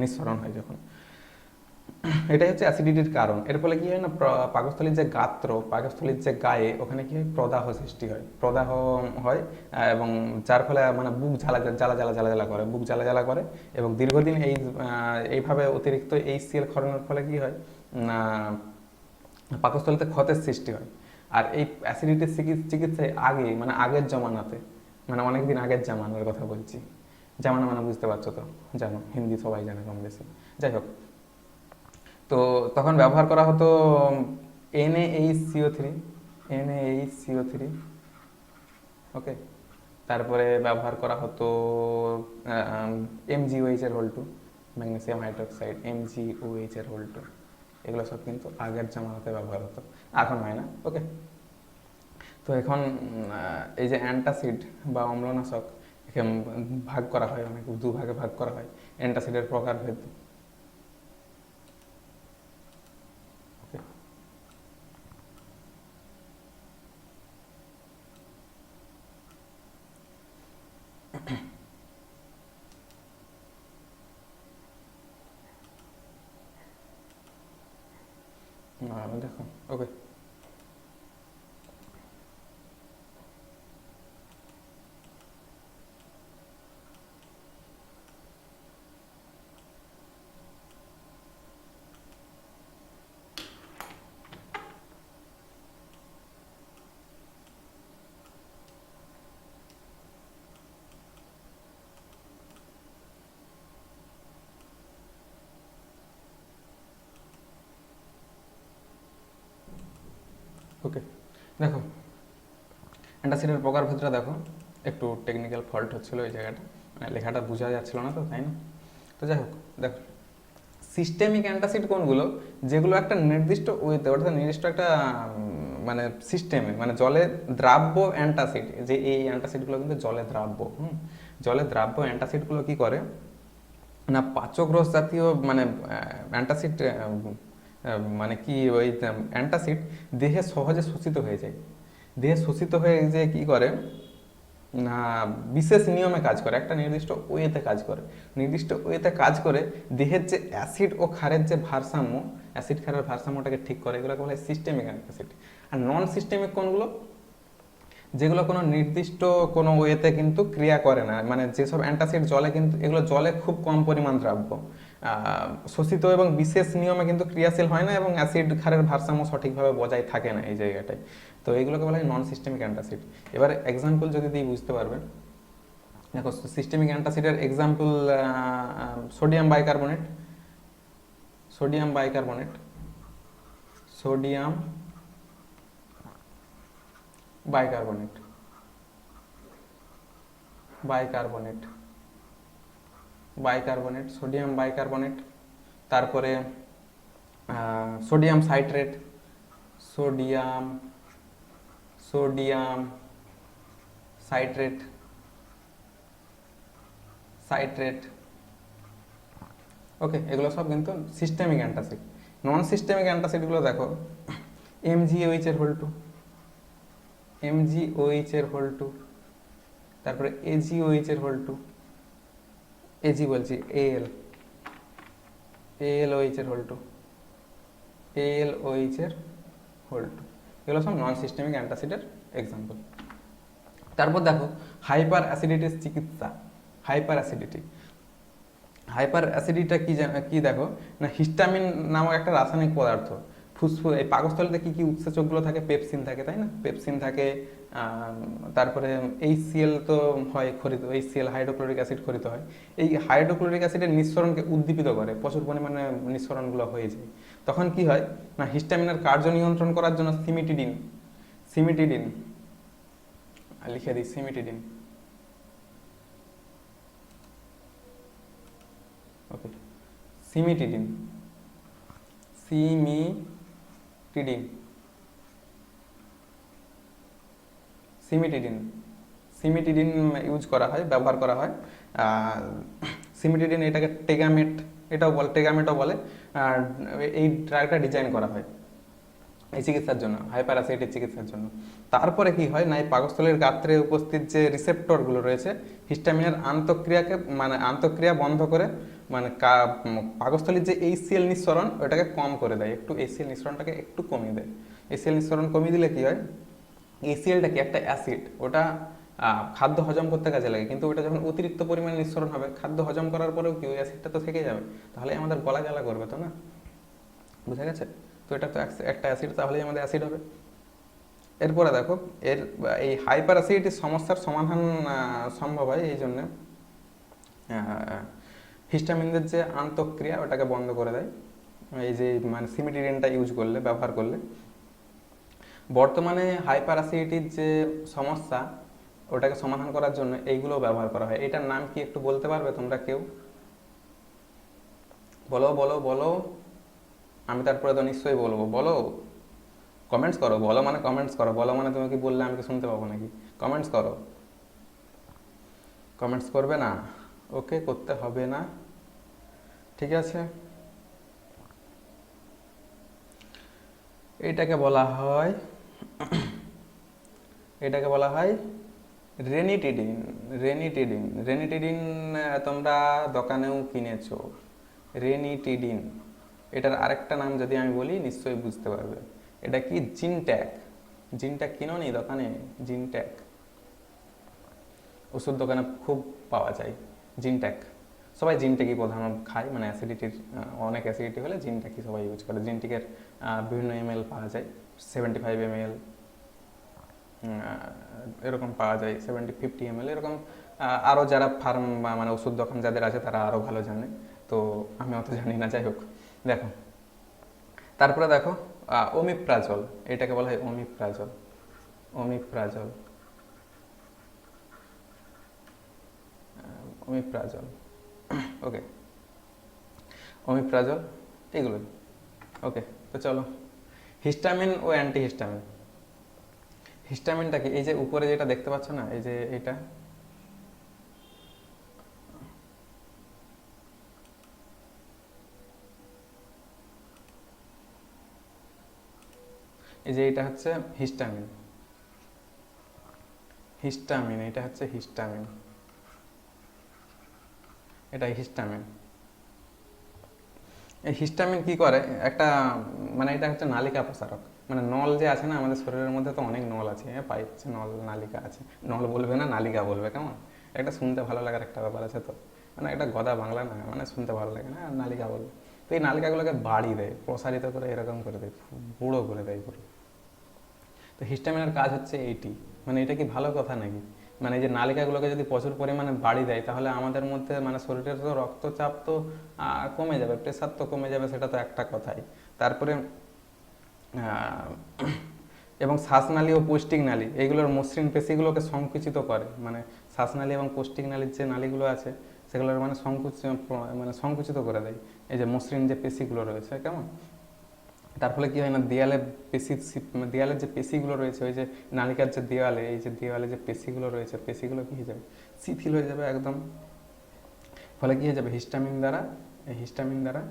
নিঃসরণ হয় যখন, এটাই হচ্ছে অ্যাসিডিটির কারণ। এর ফলে কি হয় না, পাকস্থলীর যে গাত্র, পাকস্থলীর যে গায়ে, ওখানে কি হয়, প্রদাহ সৃষ্টি হয়, প্রদাহ হয়, এবং যার ফলে মানে বুক জ্বালা জ্বালা জ্বালা জ্বালা জ্বালা করে, বুক জ্বালা জ্বালা করে, এবং দীর্ঘদিন এইভাবে অতিরিক্ত এইচসিএল ক্ষরণের ফলে কি হয় না, পাকস্থলীতে ক্ষতের সৃষ্টি হয়। আর এই অ্যাসিডিটির চিকিৎসায় আগে, মানে আগের জমানাতে, মানে অনেকদিন আগের জামানার কথা বলছি, জামানা মানে বুঝতে পারছো তো, জানো হিন্দি সবাই জানে কম বেশি। যাই হোক, তো তখন ব্যবহার করা হতো NaHCO3, NaHCO3, ওকে। তারপরে ব্যবহার করা হতো MgOH এর হোল 2, ম্যাগনেসিয়াম হাইড্রোক্সাইড, MgOH এর হোল 2, এগুলো সব কিন্তু আগের জামানাতে ব্যবহার হতো, এখন হয় না, ওকে। তো এখন এই যে অ্যান্টাসিড বা অম্লনাশক, একে ভাগ করা হয়, অনেক দুভাগে ভাগ করা হয়, অ্যান্টাসিডের প্রকারভেদ। ওকে, দেখো, ওকে। ওকে, দেখো অ্যান্টাসিডের প্রকারভেদটা দেখো, একটু টেকনিক্যাল ফল্ট হচ্ছিলো এই জায়গাটা, মানে লেখাটা বোঝা যাচ্ছিল না তো, তাই না? তো যাই হোক, দেখো সিস্টেমিক অ্যান্টাসিড কোনগুলো, যেগুলো একটা নির্দিষ্ট ওয়েতে, অর্থাৎ নির্দিষ্ট একটা মানে সিস্টেমে, মানে জলে দ্রাব্য অ্যান্টাসিড, যে এই অ্যান্টাসিডগুলো কিন্তু জলে দ্রাব্য। জলে দ্রাব্য অ্যান্টাসিডগুলো কি করে না, পাচক রস জাতীয় মানে অ্যান্টাসিড, মানে কি ওই অ্যান্টাসিড দেহে সহজে শোষিত হয়ে যায়। দেহে শোষিত হয়ে যে কি করে না, বিশেষ নিয়মে কাজ করে, একটা নির্দিষ্ট ওয়েতে কাজ করে। নির্দিষ্ট ওয়েতে কাজ করে দেহের যে অ্যাসিড ও ক্ষারের যে ভারসাম্য, অ্যাসিড ক্ষারের ভারসাম্যটাকে ঠিক করে, এগুলোকে বলা হয় সিস্টেমিক অ্যান্টাসিড। আর নন সিস্টেমিক কোনগুলো, যেগুলো কোনো নির্দিষ্ট কোনো ওয়েতে কিন্তু ক্রিয়া করে না, মানে যেসব অ্যান্টাসিড জলে কিন্তু, এগুলো জলে খুব কম পরিমাণ দ্রাব্য, শোষিত এবং বিশেষ নিয়মে কিন্তু ক্রিয়াশীল হয় না, এবং অ্যাসিড ক্ষারের ভারসাম্য সঠিকভাবে বজায় থাকে না এই জায়গাটায়। তো এইগুলোকে বলা হয় নন সিস্টেমিক অ্যান্টাসিড। এবার এক্সাম্পল যদি দিই বুঝতে পারবেন। দেখো সিস্টেমিক অ্যান্টাসিডের example, sodium bicarbonate, sodium bicarbonate, sodium bicarbonate, bicarbonate, bicarbonate, sodium bicarbonate, তারপরে sodium citrate, sodium, sodium citrate, citrate. Okay, এগুলো সব কিন্তু সিস্টেমিক অ্যান্টাসিড। নন সিস্টেমিক অ্যান্টাসিডগুলো দেখো, এমজিওএইচ এর হোল টু, এমজিওএইচ এর হোল টু, তারপরে এজিওএইচ এর হোল টু, এজি বলছি এল, এএলওএইচ এর হোল টু, এএলওএইচ এর হোল টু, এগুলো সব নন সিস্টেমিক অ্যান্টাসিডের এক্সাম্পল। তারপর দেখো হাইপার অ্যাসিডিটির চিকিৎসা। হাইপার অ্যাসিডিটি, হাইপার অ্যাসিডিটা কি দেখো না, হিস্টামিন নামক একটা রাসায়নিক পদার্থ ফুসফুস, এই পাকস্থলীতে কি কি উৎসেচকগুলো থাকে, পেপসিন থাকে, তাই না, পেপসিন থাকে, তারপরে HCl তো হয় খরিত, HCl হাইড্রোক্লোরিক অ্যাসিড খরিত হয়। এই হাইড্রোক্লোরিক অ্যাসিডের নিঃসরণকে উদ্দীপিত করে, প্রচুর পরিমাণে নিঃসরণগুলো হয়ে যায়। তখন কি হয় না, হিস্টামিনের কার্য নিয়ন্ত্রণ করার জন্য সিমিটিডিন, সিমিটিডিন লিখে দিই, cimetidine, okay, cimetidine, cimetidine, cimetidine, cimetidine use করা হয়, ব্যবহার করা হয়। সিমিটিডিন এটাকে টেগামেট, এটাও বলে, টেগামেটও বলে। আর এই ড্রাগটা ডিজাইন করা হয় এই চিকিৎসার জন্য, হাইপার অ্যাসিডিটির চিকিৎসার জন্য। তারপরে কি হয় না, এই পাকস্থলীর গাত্রে উপস্থিত যে রিসেপ্টরগুলো রয়েছে, হিস্টামিনের আন্তঃক্রিয়াকে, মানে আন্তঃক্রিয়া বন্ধ করে, মানে পাকস্থলীর যে HCl নিঃসরণ ওটাকে কম করে দেয়, একটু HCl নিঃসরণটাকে একটু কমিয়ে দেয়। HCl নিঃসরণ কমিয়ে দিলে কি হয়, HClটা কি একটা অ্যাসিড, ওটা খাদ্য হজম করতে কাজে লাগে, কিন্তু ওটা যখন অতিরিক্ত পরিমাণে নিঃসরণ হবে, খাদ্য হজম করার পরেও কি ওই অ্যাসিডটা তো থেকে যাবে, তাহলে আমাদের গলা জ্বালা করবে তো না, বুঝা গেছে? তো এটা তো একটা অ্যাসিড, তাহলেই আমাদের অ্যাসিড হবে। এরপরে দেখো এই হাইপার অ্যাসিডিটির সমস্যার সমাধান সম্ভব হয় এই জন্যে হিস্টামিনদের যে আন্তঃক্রিয়া ওটাকে বন্ধ করে দেয়, এই যে মানে সিমিটিডিনটা ইউজ করলে, ব্যবহার করলে। বর্তমানে হাইপার অ্যাসিডিটির যে সমস্যা ওটাকে সমাধান করার জন্য এইগুলো ব্যবহার করা হয়। এটার নাম কি একটু বলতে পারবে তোমরা কেউ? বলো বলো বলো, আমি তারপরে তো নিশ্চয়ই বলবো, বলো, কমেন্টস করো, বলো মানে কমেন্টস করো, বলো মানে তুমি কি বললে আমি কি শুনতে পাবো নাকি? কমেন্টস করো, কমেন্টস করবে না? ওকে, করতে হবে না, ঠিক আছে। এটাকে বলা হয়, এটাকে বলা হয় রেনিটিডিন, রেনিটিডিন, রেনিটিডিন তোমরা দোকানেও কিনেছো, রেনিটিডিন। এটার আরেকটা নাম যদি আমি বলি নিশ্চয়ই বুঝতে পারবে, এটা কি জিনট্যাক। জিনট্যাক কিনো নি দোকানে? জিনট্যাক ওষুধ দোকানে খুব পাওয়া যায়, জিনট্যাক। সবাই জিনট্যাকই প্রধানত খায়, মানে অ্যাসিডিটির, অনেক অ্যাসিডিটি হলে জিনট্যাকই সবাই ইউজ করে। জিনট্যাকের বিভিন্ন ml পাওয়া যায়, 75 ml এরকম পাওয়া যায়, 50 ml এরকম। আরও যারা ফার্ম মানে ওষুধ দোকান যাদের আছে তারা আরও ভালো জানে, তো আমি অত জানি না, যাই হোক। দেখো তারপরে দেখো ওমিপ্রাজল, এটাকে বলা হয় ওমিপ্রাজল, ওমিপ্রাজল, ওমিপ্রাজল, ওকে, ওমিপ্রাজল, এগুলোই। ওকে, তো চলো হিস্টামিন ও অ্যান্টিহিস্টামিন। হিস্টামিনটা কি? এই যে উপরে যেটা দেখতে পাচ্ছ না, এই যে এটা, এই যে এটা হচ্ছে হিস্টামিন। হিস্টামিন, এটা হচ্ছে হিস্টামিন, এটা হিস্টামিন। এই হিস্টামিন কি করে, একটা মানে এটা হচ্ছে নালিকা প্রসারক। মানে নল যে আছে না আমাদের শরীরের মধ্যে, তো অনেক নল আছে, হ্যাঁ পাইপস, নল, নালিকা আছে। নল বলবে না, নালিকা বলবে, কেমন একটা শুনতে ভালো লাগার একটা ব্যাপার আছে তো, মানে একটা গদা বাংলা না, মানে শুনতে ভালো লাগে না, নালিকা বলবে। তো এই নালিকাগুলোকে বাড়ি দেয়, প্রসারিত করে, এরকম করে দেয়, বুড়ো করে দেয় পুরো। তো হিস্টামিনের কাজ হচ্ছে এইটি। মানে এটা কি ভালো কথা নাকি? মানে এই যে নালিকাগুলোকে যদি প্রচুর পরিমাণে বাড়ি দেয়, তাহলে আমাদের মধ্যে মানে শরীরের তো রক্তচাপ তো কমে যাবে, প্রেশার তো কমে যাবে, সেটা তো একটা কথাই। তারপরে এবং শ্বাসনালী ও পৌষ্টিক নালী, এইগুলোর মসৃণ পেশিগুলোকে সংকুচিত করে। মানে শ্বাসনালী এবং পৌষ্টিক নালীর যে নালীগুলো আছে, সেগুলোর মানে মানে সংকুচিত করে দেয় এই যে মসৃণ যে পেশিগুলো রয়েছে, কেমন। তার ফলে কী হয় না, দেয়ালের যে পেশিগুলো রয়েছে, ওই যে নালিকার যে দেওয়ালে, এই যে দেওয়ালে যে পেশিগুলো রয়েছে, পেশিগুলো কী হয়ে যাবে, শিথিল হয়ে যাবে একদম। ফলে কী হয়ে যাবে, হিস্টামিন দ্বারা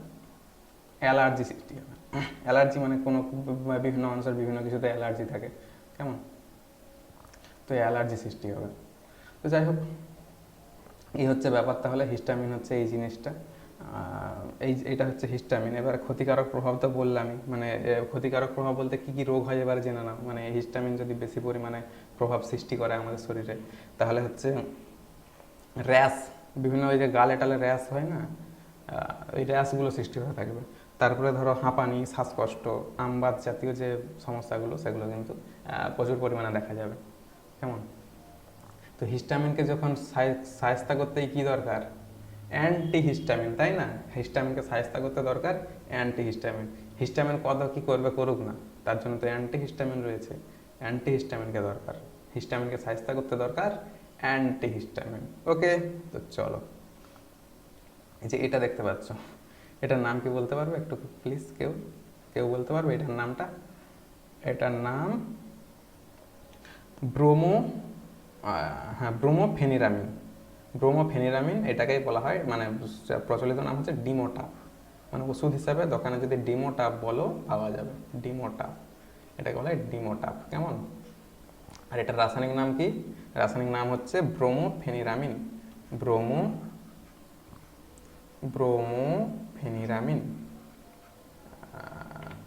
অ্যালার্জি সৃষ্টি হবে। অ্যালার্জি মানে কোনো বিভিন্ন মানুষের বিভিন্ন কিছুতে অ্যালার্জি থাকে, কেমন। তো অ্যালার্জি সৃষ্টি হবে। তো যাই হোক, এই হচ্ছে ব্যাপার। তাহলে হিস্টামিন হচ্ছে এই জিনিসটা, এইটা হচ্ছে হিস্টামিন। এবার ক্ষতিকারক প্রভাব তো বললামই, মানে ক্ষতিকারক প্রভাব বলতে কী কী রোগ হয় এবার জেনে নাও। মানে হিস্টামিন যদি বেশি পরিমাণে প্রভাব সৃষ্টি করে আমাদের শরীরে, তাহলে হচ্ছে র্যাশ, বিভিন্ন ওই যে গালে টালে র্যাশ হয় না, ওই র্যাশগুলো সৃষ্টি হয়ে থাকবে। তারপরে ধরো হাঁপানি, শ্বাসকষ্ট, আমবাত জাতীয় যে সমস্যাগুলো, সেগুলো কিন্তু প্রচুর পরিমাণে দেখা যাবে, কেমন। তো হিস্টামিনকে যখন সায়স্তা করতে কী দরকার, অ্যান্টিহিস্টামিন, তাই না। হিস্টামিনকে সায়স্তা করতে দরকার অ্যান্টিহিস্টামিন। হিস্টামিন কত কী করবে করুক না, তার জন্য তো অ্যান্টিহিস্টামিন রয়েছে, অ্যান্টিহিস্টামিনকে দরকার। হিস্টামিনকে সায়স্তা করতে দরকার অ্যান্টিহিস্টামিন। ওকে, তো চলো, এই যে এটা দেখতে পাচ্ছ, এটার নাম কি বলতে পারবে একটু প্লিজ? কেউ কেউ বলতে পারবে এটার নামটা? এটার নাম ব্রোমো, হ্যাঁ ব্রোমোফেনিরামিন। ব্রোমোফেনিরামিন এটাকেই বলা হয়, মানে প্রচলিত নাম হচ্ছে ডিমোটাপ। মানে ওষুধ হিসাবে দোকানে যদি ডিমোটাপ বলো পাওয়া যাবে, ডিমোটাপ, এটাকে বলা হয় ডিমোটাপ, কেমন। আর এটার রাসায়নিক নাম কি? রাসায়নিক নাম হচ্ছে ব্রোমোফেনিরামিন। ব্রোমো ব্রোমোফেনিরামিন,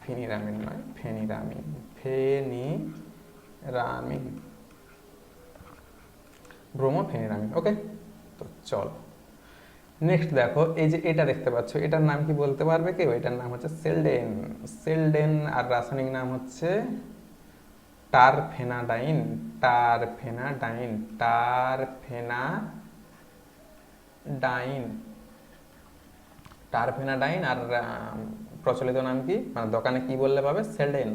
ফেনিরামিন নয়, ফেনিরামিন, ফেনিরামিন, ব্রোমোফেনিরামিন। ওকে, তো চল নেক্সট দেখো, এই যে এটা দেখতে পাচ্ছ, এটার নাম কি বলতে পারবে কেউ? এটার নাম হচ্ছে সেলডেন। সেলডেন, আর রাসায়নিক নাম হচ্ছে টারফেনাডাইন। টারফেনাডাইন, টারফেনাডাইন, টারফেনাডাইন। আর প্রচলিত নাম কি, মানে দোকানে কি বললে পাবে? সেলডেন,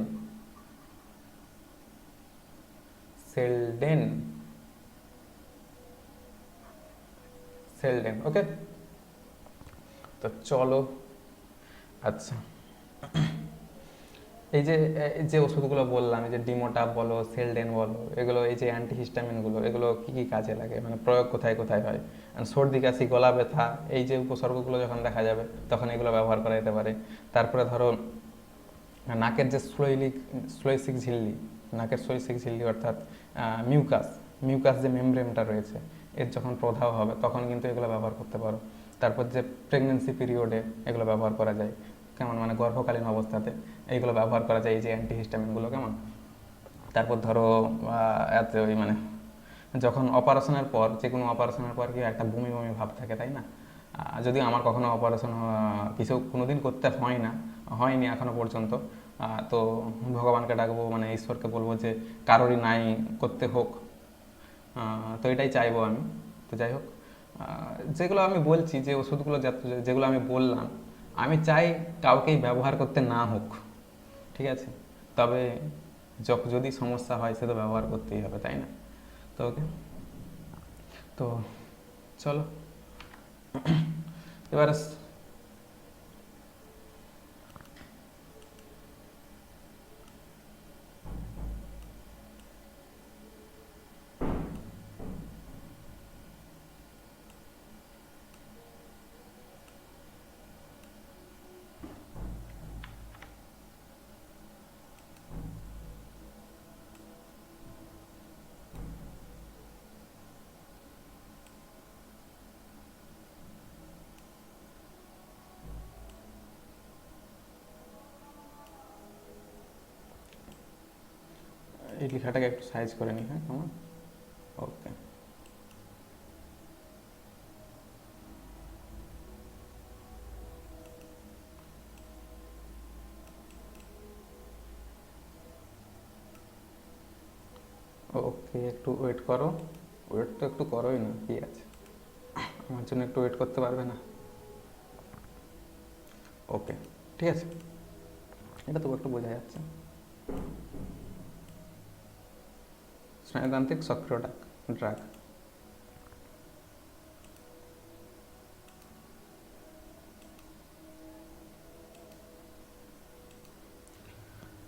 সেলডেন, সেলডেন। ওকে, তো চলো, আচ্ছা এই যে যে ওষুধগুলো বললাম, এই যে ডিমোটাপ বলো, সেলডেন বলো, এগুলো এই যে অ্যান্টিহিস্টামিনগুলো, এগুলো কী কী কাজে লাগে, মানে প্রয়োগ কোথায় কোথায় হয়? সর্দি কাশি, গলা ব্যথা, এই যে উপসর্গগুলো যখন দেখা যাবে, তখন এগুলো ব্যবহার করা যেতে পারে। তারপরে ধরো নাকের যে শ্লৈষিক ঝিল্লি, নাকের শ্লৈষিক ঝিল্লি অর্থাৎ মিউকাস, মিউকাস যে মেমব্রেনটা রয়েছে, এর যখন প্রদাহ হবে, তখন কিন্তু এগুলো ব্যবহার করতে পারো। তারপর যে প্রেগনেন্সি পিরিয়ডে এগুলো ব্যবহার করা যায়, কেমন, মানে গর্ভকালীন অবস্থাতে এইগুলো ব্যবহার করা যায়, এই যে অ্যান্টিহিস্টামিনগুলো, কেমন। তারপর ধরো এত ওই মানে যখন অপারেশনের পর, যে কোনো অপারেশনের পর কি একটা বমি বমি ভাব থাকে, তাই না। যদিও আমার কখনো অপারেশন কিছু কোনোদিন করতে হয়নি এখনো পর্যন্ত, তো ভগবানকে ডাকবো, মানে ঈশ্বরকে বলবো যে কারোরই নাই করতে হোক, তো এটাই চাইবো আমি। তো যাই হোক, যেগুলো আমি বলছি, যে ওষুধগুলো যেগুলো আমি বললাম, আমি চাই কাউকেই ব্যবহার করতে না হোক, ঠিক আছে। তবে যদি সমস্যা হয়, সে তো ব্যবহার করতেই হবে, তাই না। তো ওকে, তো চলো এবার এই লেখাটাকে একটু সাইজ করে নিই, হ্যাঁ কেমন? ওকে, ওকে একটু ওয়েট করো। ওয়েট তো একটু করোই না, কি আছে, আমার জন্য একটু ওয়েট করতে পারবে না? ওকে, ঠিক আছে, এটা তো একটু বোঝা যাচ্ছে। স্নায়ুতান্ত্রিক সক্রিয় ড্রাগ।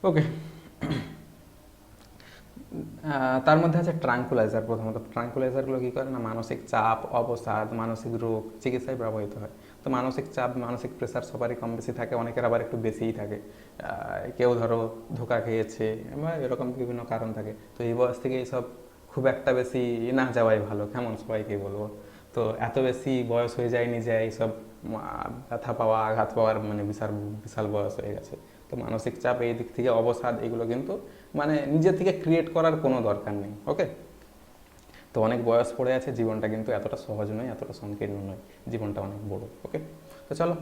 ওকে, তার মধ্যে আছে ট্রাঙ্কুলাইজার। প্রথমত ট্রাঙ্কুলাইজারগুলো কী করে না, মানসিক চাপ, অবসাদ, মানসিক রোগ চিকিৎসায় ব্যবহৃত হয়। তো মানসিক চাপ, মানসিক প্রেশার সবারই কম বেশি থাকে, অনেকের আবার একটু বেশিই থাকে। কেউ ধরো ধোঁকা খেয়েছে বা এরকম বিভিন্ন কারণ থাকে। তো এই বয়স থেকে এইসব খুব একটা বেশি না যাওয়াই ভালো, কেমন সবাইকে বলবো। তো এত বেশি বয়স হয়ে যায়নি যে এইসব ব্যথা পাওয়া, আঘাত পাওয়ার মানে বিশাল বিশাল বয়স হয়ে গেছে। তো মানসিক চাপ, এই দিক থেকে অবসাদ, এগুলো কিন্তু মানে নিজের থেকে ক্রিয়েট করার কোনো দরকার নেই। ওকে, তো অনেক বয়স পড়ে আছে, জীবনটা কিন্তু এতটা সহজ নয়, এতটা সংকীর্ণ নয়, জীবনটা অনেক বড়। ওকে, তো চলো,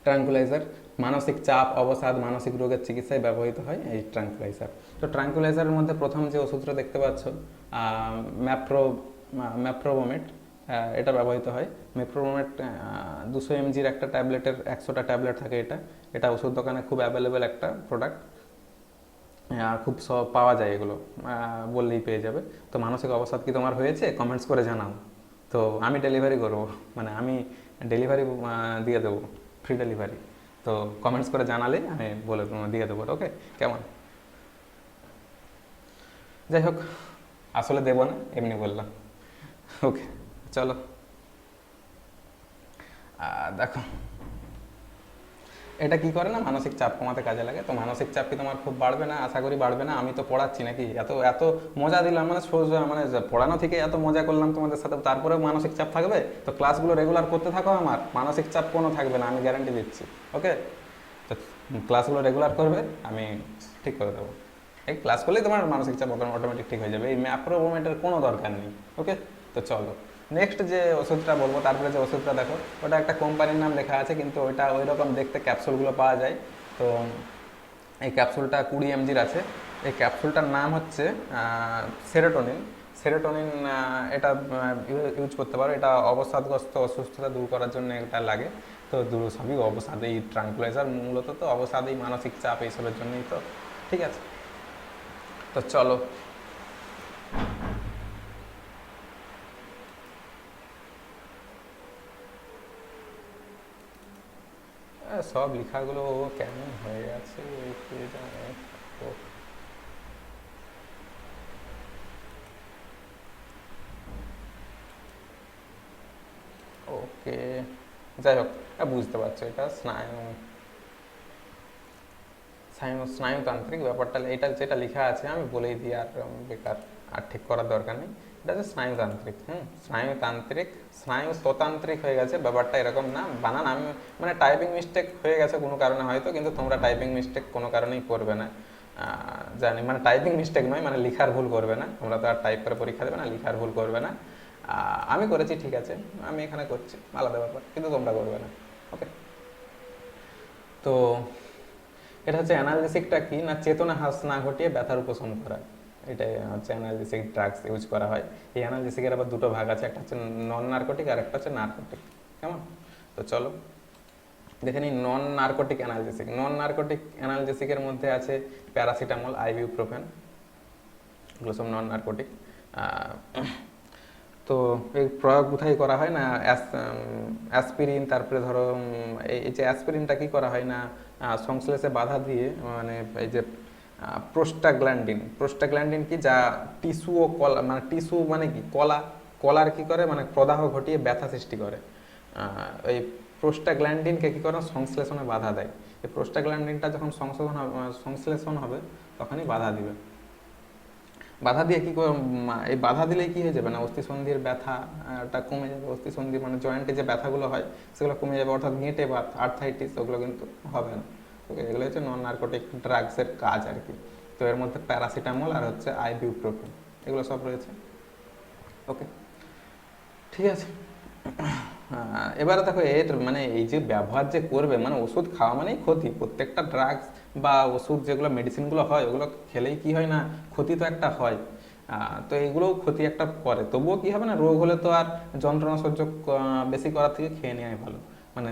ট্রাঙ্কুলাইজার মানসিক চাপ, অবসাদ, মানসিক রোগের চিকিৎসায় ব্যবহৃত হয় এই ট্রাঙ্কুলাইজার। তো ট্রাঙ্কুলাইজারের মধ্যে প্রথম যে ওষুধটা দেখতে পাচ্ছ, ম্যাপ্রো ম্যাপ্রোবোমেট, এটা ব্যবহৃত হয়। ম্যাপ্রোবোমেট 200 mg একটা ট্যাবলেটের 100টা ট্যাবলেট থাকে। এটা ওষুধ দোকানে খুব অ্যাভেলেবেল একটা প্রোডাক্ট, খুব সব পাওয়া যায়, এগুলো বললেই পেয়ে যাবে। তো মানসিক অবসাদ কি তোমার হয়েছে, কমেন্টস করে জানাও। তো আমি ডেলিভারি করবো, মানে আমি ডেলিভারি দিয়ে দেবো, ফ্রি ডেলিভারি। তো কমেন্টস করে জানালে আমি বলে দিয়ে দেবো। ওকে, কেমন? যাই হোক, আসলে দেবো না, এমনি বললাম। ওকে, চলো, দেখো এটা কি করে না, মানসিক চাপ কমাতে কাজে লাগে। তো মানসিক চাপ কি তোমার খুব বাড়বে না? আশা করি বাড়বে না। আমি তো পড়াচ্ছি নাকি, এত এত মজা দিলাম, মানে সোজা, মানে পড়ানো থেকে এত মজা করলাম তোমাদের সাথে, তারপরেও মানসিক চাপ থাকবে? তো ক্লাসগুলো রেগুলার করতে থাকো, আমার মানসিক চাপ কোনো থাকবে না, আমি গ্যারান্টি দিচ্ছি। ওকে, তো ক্লাসগুলো রেগুলার করবে, আমি ঠিক করে দেবো। এই ক্লাস করলেই তোমার মানসিক চাপ অটোমেটিক ঠিক হয়ে যাবে, এই ম্যাপ্রোবোমেটের কোনো দরকার নেই। ওকে, তো চলো নেক্সট যে ওষুধটা বলবো, তারপরে যে ওষুধটা দেখো, ওটা একটা কোম্পানির নাম লেখা আছে, কিন্তু ওইটা ওই রকম দেখতে ক্যাপসুলগুলো পাওয়া যায়। তো এই ক্যাপসুলটা 20 mg আছে। এই ক্যাপসুলটার নাম হচ্ছে সেরোটোনিন। সেরোটোনিন, এটা ইউজ করতে পারো। এটা অবসাদগ্রস্ত, অসুস্থতা দূর করার জন্য এটা লাগে। তো সবই অবসাদ, এই ট্রাঙ্কুলাইজার মূলত তো অবসাদ, এই মানসিক চাপ, এইসবের জন্যই তো। ঠিক আছে, তো চলো, সব লেখাগুলো কেমন হয়ে আছে কে জানে। ওকে, যাই হোক, বুঝতে পারছো, এটা স্নায়ুতান্ত্রিক ব্যাপারটা, এটা যেটা লেখা আছে আমি বলেই দিই, আর বেকার আর ঠিক করার দরকার নেই। এটা হচ্ছে স্নায়ুতান্ত্রিক। স্নায়ুতান্ত্রিক, স্নায়ুতন্ত্রিক হয়ে গেছে ব্যাপারটা, এরকম না বানান। আমি মানে টাইপিং মিস্টেক হয়ে গেছে কোনো কারণে হয়তো, কিন্তু তোমরা টাইপিং মিস্টেক কোনো কারণেই করবে না, জানি। মানে টাইপিং মিস্টেক নয়, মানে লিখার ভুল করবে না। তোমরা তো আর টাইপ করে পরীক্ষা দেবে না, লিখার ভুল করবে না। আমি করেছি, ঠিক আছে, আমি এখানে করছি, আলাদা ব্যাপার, কিন্তু তোমরা করবে না। ওকে, তো এটা হচ্ছে অ্যানালজেসিকটা কি না, চেতনা হ্রাস না ঘটিয়ে ব্যথার উপশম করা, এটাই হচ্ছে অ্যানালজেসিক ড্রাগস ইউজ করা হয়। এই অ্যানালজেসিকের আবার দুটো ভাগ আছে, একটা হচ্ছে নন নার্কোটিক আর একটা হচ্ছে নার্কোটিক। কেমন? তো চলো দেখে নিই নন নার্কোটিক অ্যানালজেসিক। নন নার্কোটিক অ্যানালজেসিকের মধ্যে আছে প্যারাসিটামল, আইবিউপ্রোফেন, এগুলো সব নন নার্কোটিক। তো এই প্রয়োগ কোথায় করা হয় না, অ্যাসপিরিন, তারপরে ধরো এই যে অ্যাসপিরিনটা কি করা হয় না, সংশ্লেষে বাধা দিয়ে, মানে এই যে প্রোস্টাগ্ল্যান্ডিন, প্রোস্টাগ্ল্যান্ডিন কি, যা টিস্যু ও কলা, মানে টিস্যু মানে কি, কলার কি করে, মানে প্রদাহ ঘটিয়ে ব্যথা সৃষ্টি করে। এই প্রোস্টাগ্ল্যান্ডিনকে কি করে, সংশ্লেষণে বাধা দেয়। এই প্রোস্টাগ্ল্যান্ডিনটা যখন সংশ্লেষণ হবে তখনই বাধা দিবে। বাধা দিয়ে কি করে, এই বাধা দিলেই কি হয়ে যাবে না, অস্থিসন্ধির ব্যথাটা কমে যাবে। অস্থিসন্ধি মানে জয়েন্টে যে ব্যথাগুলো হয় সেগুলো কমে যাবে, অর্থাৎ গেঁটে বা আর্থাইটিস ওগুলো কিন্তু হবে না। ওকে, এগুলো হচ্ছে নন নার্কোটিক ড্রাগসের কাজ আর কি। তো এর মধ্যে প্যারাসিটামল আর হচ্ছে আইবিউপ্রোফেন এগুলো সব রয়েছে। ওকে, ঠিক আছে। এবারে দেখো এর মানে এই যে ব্যবহার যে করবে, মানে ওষুধ খাওয়া মানেই ক্ষতি। প্রত্যেকটা ড্রাগস বা ওষুধ যেগুলো মেডিসিনগুলো হয় ওগুলো খেলেই কি হয় না, ক্ষতি তো একটা হয়। তো এগুলোও ক্ষতি একটা করে, তবুও কি হবে না, রোগ হলে তো আর যন্ত্রণা সহ্য বেশি করার থেকে খেয়ে নেওয়াই ভালো। মানে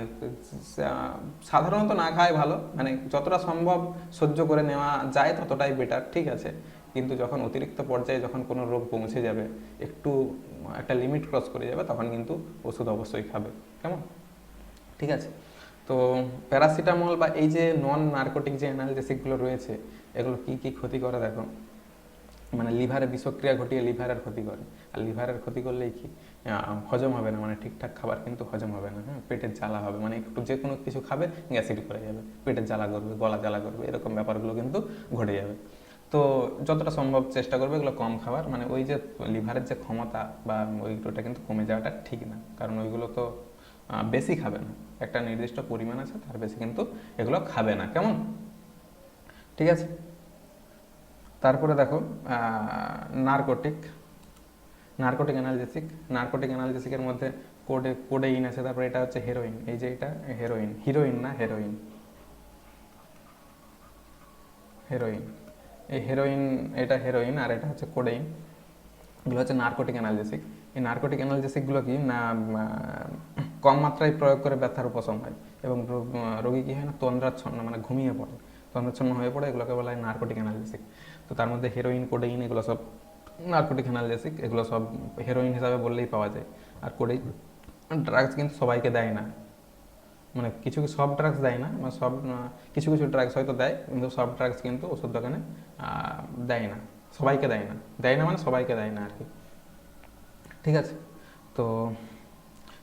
সাধারণত না খাওয়াই ভালো, মানে যতটা সম্ভব সহ্য করে নেওয়া যায় ততটাই বেটার, ঠিক আছে। কিন্তু যখন অতিরিক্ত পর্যায়ে যখন কোনো রোগ পৌঁছে যাবে, একটু একটা লিমিট ক্রস করে যাবে, তখন কিন্তু ওষুধ অবশ্যই খাবে, কেমন, ঠিক আছে। তো প্যারাসিটামল বা এই যে নন নার্কোটিক যে অ্যানালজেসিকগুলো রয়েছে, এগুলো কি কি ক্ষতি করে দেখো। মানে লিভারে বিষক্রিয়া ঘটিয়ে লিভারের ক্ষতি করে। আর লিভারের ক্ষতি করলেই কি হজম হবে না, মানে ঠিকঠাক খাবার কিন্তু হজম হবে না, হ্যাঁ, পেটের জ্বালা হবে, মানে একটু যে কোনো কিছু খাবে গ্যাসিড করে যাবে, পেটের জ্বালা করবে, গলা জ্বালা করবে, এরকম ব্যাপারগুলো কিন্তু ঘটে যাবে। তো যতটা সম্ভব চেষ্টা করবে এগুলো কম খাবার, মানে ওই যে লিভারের যে ক্ষমতা বা ওইগুলোটা কিন্তু কমে যাওয়াটা ঠিক না, কারণ ওইগুলো তো বেশি খাবে না, একটা নির্দিষ্ট পরিমাণ আছে, তার বেশি কিন্তু এগুলো খাবে না, কেমন, ঠিক আছে। তারপরে দেখো নার্কোটিক নার্কোটিক অ্যানালজেসিক। নার্কোটিক অ্যানালজেসিকের মধ্যে কোডেইন আছে, তারপরে এটা হচ্ছে হেরোইন, এই যে এটা হেরোইন, হিরোইন না হেরোইন, হেরোইন, এই হেরোইন, এটা হেরোইন আর এটা হচ্ছে কোডেইন, এগুলো হচ্ছে নার্কোটিক অ্যানালজেসিক। এই নার্কোটিক অ্যানালজেসিকগুলো কি না কম মাত্রায় প্রয়োগ করে ব্যথার উপশম হয় এবং রোগী কী হয় না, তন্দ্রাচ্ছন্ন, মানে ঘুমিয়ে পড়ে, তন্দ্রাচ্ছন্ন হয়ে পড়ে, এগুলোকে বলা হয় নার্কোটিক অ্যানালজেসিক। তো তার মধ্যে হেরোইন, কোডেইন এগুলো সব নার্কোটিক অ্যানালজেসিক, এগুলো সব হেরোইন হিসাবে বললেই পাওয়া যায়। আর কোডেইন ড্রাগস কিন্তু সবাইকে দেয় না, মানে কিছু সব ড্রাগস দেয় না, মানে সব কিছু কিছু ড্রাগস হয়তো দেয়, কিন্তু সব ড্রাগস কিন্তু ওষুধ দোকানে দেয় না, সবাইকে দেয় না, দেয় না মানে সবাইকে দেয় না আর কি, ঠিক আছে। তো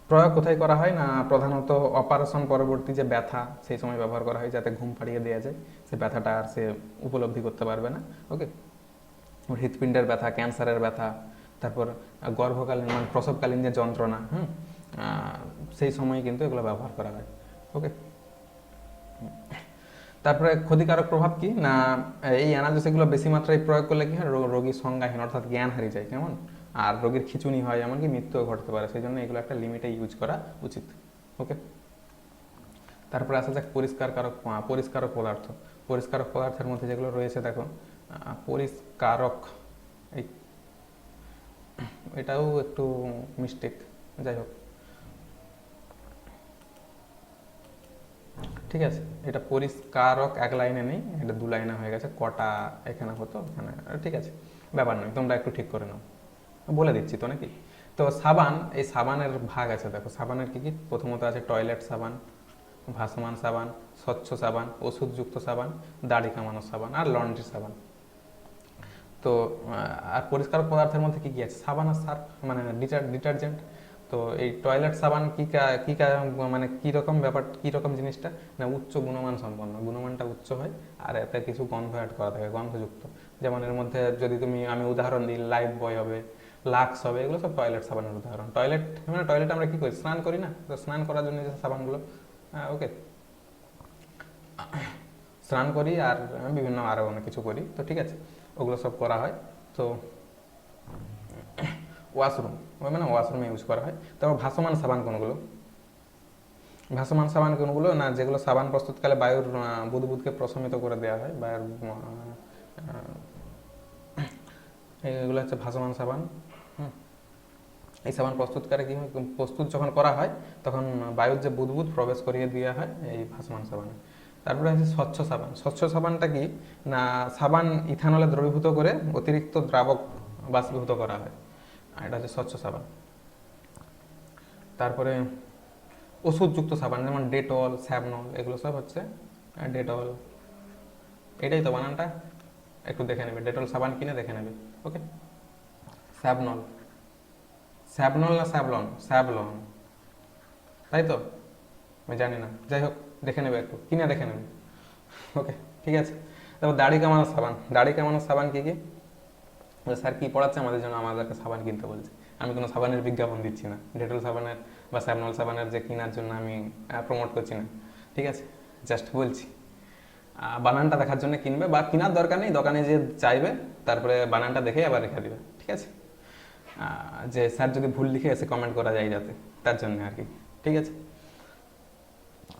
প্রয়োগ কোথায় করা হয় না, প্রধানত অপারেশন পরবর্তী যে ব্যথা সেই সময় ব্যবহার করা হয়, যাতে ঘুম পাড়িয়ে দেওয়া যায়, সে ব্যথাটা আর সে উপলব্ধি করতে পারবে না। ওকে, হৃৎপিণ্ডের ব্যথা, ক্যান্সারের ব্যথা, তারপর গর্ভকালীন মানে প্রসবকালীন যে যন্ত্রণা, সেই সময় কিন্তু এগুলো ব্যবহার করা হয়। ওকে, তারপরে ক্ষতিকারক প্রভাব কি না, এই অ্যানালজেসিকগুলো বেশি মাত্রায় প্রয়োগ করলে কি হয়, রোগীর সংজ্ঞাহীন অর্থাৎ জ্ঞান হারিয়ে যায়, কেমন, আর রোগীর খিঁচুনি হয়, এমনকি মৃত্যুও ঘটতে পারে, সেই জন্য এগুলো একটা লিমিটে ইউজ করা উচিত। ওকে, তারপরে আসা যাক পরিষ্কারক পদার্থ। পরিষ্কারক পদার্থের মধ্যে যেগুলো রয়েছে দেখো, পরিষ্কারক, এই এটাও একটু মিস্টেক, যাই হোক, ঠিক আছে। এটা পরিষ্কারক এক লাইনে নেই, এটা দু লাইনে হয়ে গেছে, কটা এখানে হতো এখানে, ঠিক আছে, ব্যাপার নয়, তোমরা একটু ঠিক করে নাও, বলে দিচ্ছি তো নাকি। তো সাবান, এই সাবানের ভাগ আছে দেখো, সাবানের কি কি, প্রথমত আছে টয়লেট সাবান, ভাসমান সাবান, স্বচ্ছ সাবান, ওষুধযুক্ত সাবান, দাড়ি কামানো সাবান আর লন্ড্রি সাবান। তো আর পরিষ্কার পদার্থের মধ্যে কি কি আছে, সাবান আর সার্ফ, মানে ডিটারজেন্ট। তো এই টয়লেট সাবান মানে কীরকম ব্যাপার, কীরকম জিনিসটা না, উচ্চ গুণমান সম্পন্ন, গুণমানটা উচ্চ হয়, আর এতে কিছু গন্ধ অ্যাড করা থাকে, গন্ধযুক্ত। যেমন এর মধ্যে যদি আমি উদাহরণ দিই, লাইফ বয় হবে, লাক্স হবে, এগুলো সব টয়লেট সাবানের উদাহরণ। টয়লেট আমরা কি করি, স্নান করি না, তো স্নান করার জন্য যে সাবানগুলো, ওকে, স্নান করি আর বিভিন্ন আরও অনেক কিছু করি, তো ঠিক আছে, ওগুলো সব করা হয়। তো ওয়াশরুম, মানে ওয়াশরুমে ইউজ করা হয়। তারপর ভাসমান সাবান কোনগুলো, ভাসমান সাবান কোনগুলো না, যেগুলো সাবান প্রস্তুতকালে বায়ুর বুদবুদকে প্রশমিত করে দেওয়া হয়, বায়ুর এগুলো হচ্ছে ভাসমান সাবান। এই সাবান প্রস্তুতকারে কি হয়, প্রস্তুত যখন করা হয় তখন বায়ুর যে বুদবুদ প্রবেশ করিয়ে দেওয়া হয় এই ভাসমান সাবানে। তারপরে আছে স্বচ্ছ সাবান। স্বচ্ছ সাবানটা কি না, সাবান ইথানলে দ্রবীভূত করে অতিরিক্ত দ্রাবক বাষ্পীভূত করা হয়, আর এটা হচ্ছে স্বচ্ছ সাবান। তারপরে ওষুধযুক্ত সাবান, যেমন ডেটল, স্যাভনল, এগুলো সব হচ্ছে ডেটল, এটাই তো বানানটা, একটু দেখে নেবে, ডেটল সাবান কিনে দেখে নেবে। ওকে, স্যাভনল, স্যাভনল না স্যাভলন, স্যাভলন, তাই তো, আমি জানি না, যাই হোক দেখে নেবে, একটু কিনে দেখে নেবে। ওকে, ঠিক আছে। তারপর দাড়ি কামানোর সাবান। দাড়ি কামানোর সাবান কি কি, স্যার কি পড়াচ্ছে আমাদের জন্য, আমাদেরকে সাবান কিনতে বলছে, আমি কোনো সাবানের বিজ্ঞাপন দিচ্ছি না, ডেটল সাবানের বা স্যাভনল সাবানের যে কেনার জন্য আমি প্রমোট করছি না, ঠিক আছে, জাস্ট বলছি। বানানটা দেখার জন্য কিনবে, বা কেনার দরকার নেই, দোকানে যে চাইবে তারপরে বানানটা দেখে আবার রেখে দিবে, ঠিক আছে? যে স্যার যদি ভুল লিখে এসে কমেন্ট করা যায় যাতে, তার জন্য আর কি, ঠিক আছে?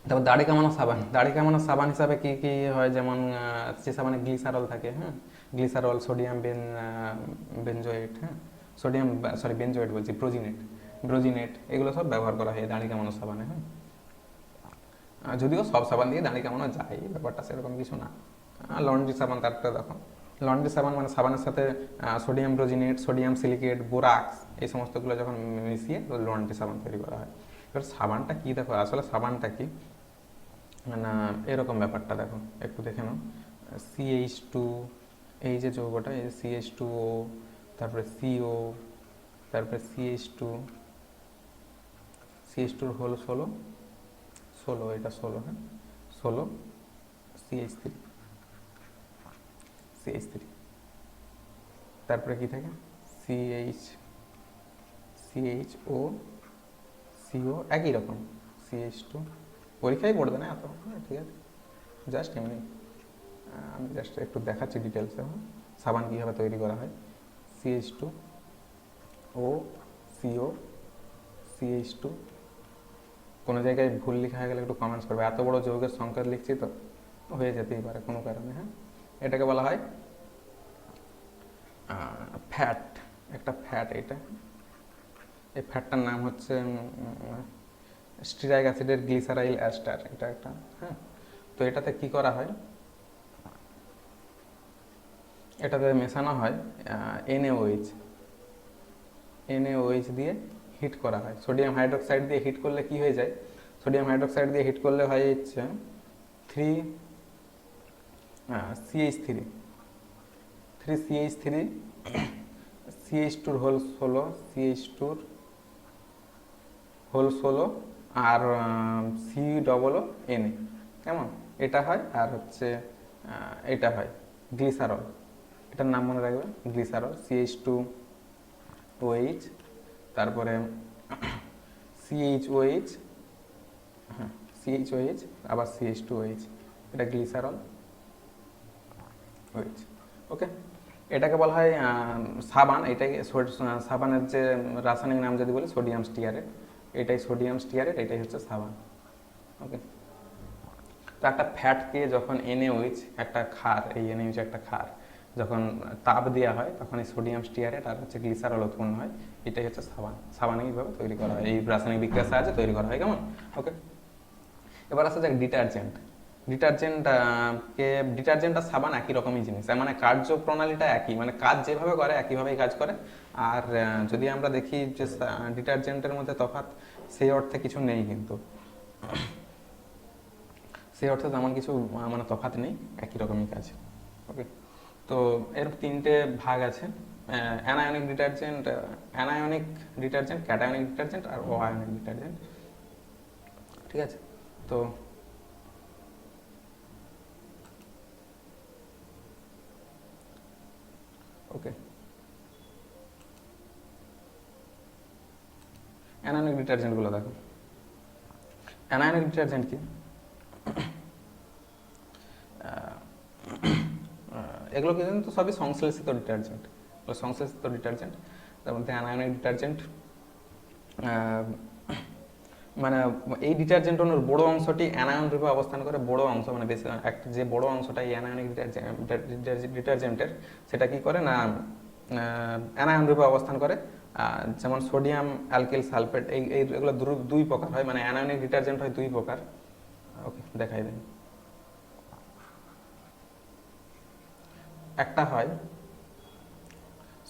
তারপর দাড়ি কামানো সাবান, দাড়ি কামানো সাবান হিসাবে কি কি হয়, যেমন যে সাবানে গ্লিসারল থাকে, হ্যাঁ, গ্লিসারল, সোডিয়াম বেনজোয়েট, হ্যাঁ, সোডিয়াম, সরি বেনজোয়েট বলছি, ব্রোজিনেট, এগুলো সব ব্যবহার করা হয় দাড়ি কামানো সাবানে, হ্যাঁ। যদিও সব সাবান দিয়ে দাড়ি কামানো যায়, ব্যাপারটা সেরকম কিছু না। লন্ড্রি সাবান, তারপরে দেখো লন্ড্রি সাবান মানে সাবানের সাথে সোডিয়াম ব্রোজিনেট, সোডিয়াম সিলিকেট, বোরাক্স, এই সমস্তগুলো যখন মিশিয়ে লন্ড্রি সাবান তৈরি করা হয়। এবার সাবানটা কি, দেখো আসলে সাবানটা কি, মানে এরকম ব্যাপারটা দেখো, একটু দেখে নাও। CH2, এই যে যৌগটা, এই CH2O, তারপরে CO, তারপরে CH2 হলো 16, এটা 16, হ্যাঁ, 16, CH3, তারপরে কি থাকে, CHO, CO, একই রকম, CH2, পরীক্ষায় পড়বে না এত, ঠিক আছে, জাস্ট এমনি আমি জাস্ট একটু দেখাচ্ছি ডিটেলসে, সাবান কীভাবে তৈরি করা হয়। CH2O, CO, CH2, কোনো জায়গায় ভুল লেখা হয়ে গেলে একটু কমেন্টস করবে, এত বড় যৌগের সংখ্যা লিখছি তো হয়ে যেতেই পারে কোনো কারণে, হ্যাঁ। এটাকে বলা হয় ফ্যাট, একটা ফ্যাট, এটা, এই ফ্যাটটার নাম হচ্ছে স্টিরাইক অ্যাসিডের গ্লিসারাইল অ্যাস্টার, এটা একটা, হ্যাঁ। তো এটাতে কি করা হয়, এটাতে মেশানো হয় NaOH দিয়ে হিট করা হয়। সোডিয়াম হাইড্রোক্সাইড দিয়ে হিট করলে কি হয়ে যায়, সোডিয়াম হাইড্রোক্সাইড দিয়ে হিট করলে হয় হচ্ছে 3CH3, CH2 হোল 16, CH2 হোল 16, আর COO Na, কেমন, এটা হয়, আর হচ্ছে এটা হয় গ্লিসারল, এটার নাম মনে রাখবে, গ্লিসারল, CH2OH, তারপরে CHOH, হ্যাঁ, CHOH, আবার CH2OH, এটা গ্লিসারল OH, ওকে। এটাকে বলা হয় সাবান, এটাই সাবানের যে রাসায়নিক নাম যদি বলি সোডিয়াম স্টিয়ারেট, এটাই সোডিয়াম স্টিয়ারেট, এটাই হচ্ছে সাবান, ওকে। তো একটা ফ্যাটকে যখন NaOH, একটা ক্ষার, এই NaOH একটা ক্ষার, যখন তাপ দেওয়া হয় তখন এই সোডিয়াম স্টিয়ারেট আর হচ্ছে গ্লিসারল উৎপন্ন হয়, এটাই হচ্ছে সাবান এইভাবে তৈরি করা হয়, এই রাসায়নিক বিক্রিয়ার সাহায্যে তৈরি করা হয়, কেমন, ওকে। এবার আসা যাক ডিটারজেন্ট। ডিটারজেন্ট আর সাবান একই রকমই জিনিস, মানে কার্যপ্রণালীটা একই, মানে কাজ যেভাবে করে একইভাবেই কাজ করে। আর যদি আমরা দেখি যে ডিটারজেন্টের মধ্যে তফাৎ, সেই অর্থে কিছু নেই, কিন্তু সেই অর্থে তেমন কিছু মানে তফাৎ নেই, একই রকমই কাজ, ওকে। তো এর 3টে ভাগ আছে, অ্যানায়নিক ডিটারজেন্ট, ক্যাটায়নিক ডিটারজেন্ট, আর অআয়নিক ডিটারজেন্ট, ঠিক আছে। তো ওকে, অ্যানায়নিক ডিটারজেন্টগুলো দেখো। অ্যানায়নিক ডিটারজেন্ট কি, এগুলো কিন্তু সবই সংশ্লেষিত ডিটারজেন্ট, তার মধ্যে অ্যানায়নিক ডিটারজেন্ট, মানে এই ডিটারজেন্টের বড় অংশটি অ্যানায়ন রূপে অবস্থান করে, বড় অংশ মানে বেশি একটা যে বড় অংশটা এই অ্যানায়নিক ডিটারজেন্টের, সেটা কি করে না অ্যানায়ন রূপে অবস্থান করে, যেমন সোডিয়াম অ্যালকিল সালফেট, এগুলো দুই প্রকার হয়, মানে অ্যানায়নিক ডিটারজেন্ট হয় দুই প্রকার, ওকে, দেখাই দিন। একটা হয়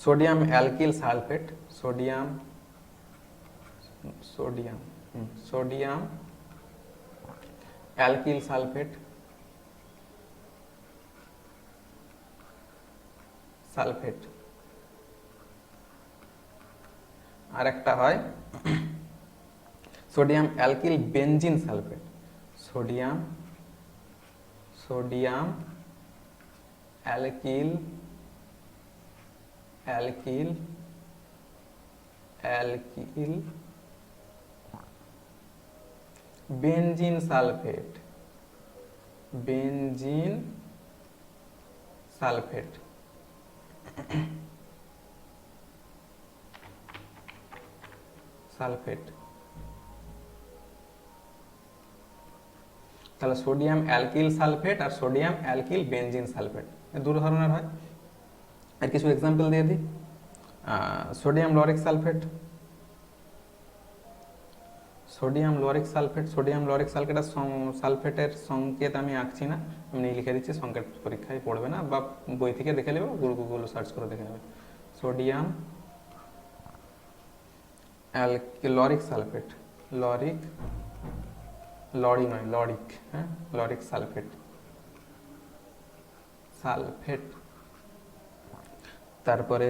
sodium alkyl sulphate, sodium alkyl sulphate, আর একটা হয় sodium alkyl benzene sulphate, sodium alkyl benzene sulphate, benzene sulphate. Sulphate, তাহলে সোডিয়াম অ্যালকিল সালফেট আর সোডিয়াম অ্যালকিল বেনজিন সালফেট দু ধরনের হয়। আর কিছু এক্সাম্পল দিয়ে দিই। Sodium lauric sulphate, sodium lauric sulphate, sodium lauric সালফেটের সালফেটের সংকেত আমি আঁকছি না, আমি লিখে দিচ্ছি, সংকেত পরীক্ষায় পড়বে না বা বই থেকে দেখে নেবে, গুগল সার্চ করে দেখে নেবে। Sodium lauric sulphate, lauric, lorry নয় লরিক, হ্যাঁ লরিক সালফেট, সালফেট। তারপরে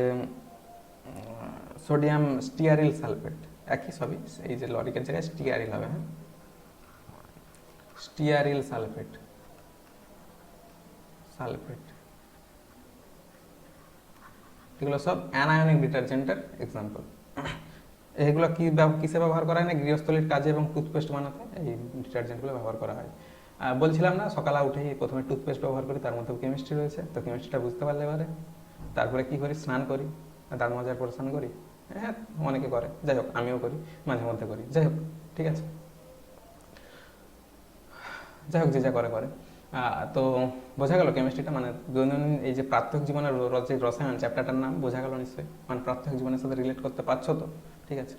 সোডিয়াম স্টিয়ারিল সালফেট, একই সবই, এই যে লরিকের জায়গায় স্টিয়ারিল হবে, হ্যাঁ স্টিয়ারিল সালফেট, সালফেট। এগুলো সব অ্যানায়নিক ডিটারজেন্টের এক্সাম্পল। এগুলো কিসে ব্যবহার করা হয় না, গৃহস্থলীর কাজে এবং টুথপেস্ট বানাতে এই ডিটারজেন্টগুলো ব্যবহার করা হয়। বলছিলাম না সকালে উঠেই প্রথমে টুথপেস্ট ব্যবহার করি, তার মধ্যেও কেমিস্ট্রি রয়েছে, তো কেমিস্ট্রিটা বুঝতে পারলে এবারে। তারপরে কি করি, স্নান করি, দাঁত মাজার পর স্নান করি, হ্যাঁ অনেকে করে, যাই হোক আমিও করি, মাঝে মধ্যে করি, যাই হোক ঠিক আছে, যাই হোক যে যা করে করে। তো বোঝা গেল কেমিস্ট্রিটা মানে দৈনন্দিন এই যে প্রাত্যহিক জীবনের যে রসায়ন চ্যাপ্টারটার নাম বোঝা গেল নিশ্চয়ই, মানে প্রাত্যহিক জীবনের সাথে রিলেট করতে পারছো তো, ঠিক আছে।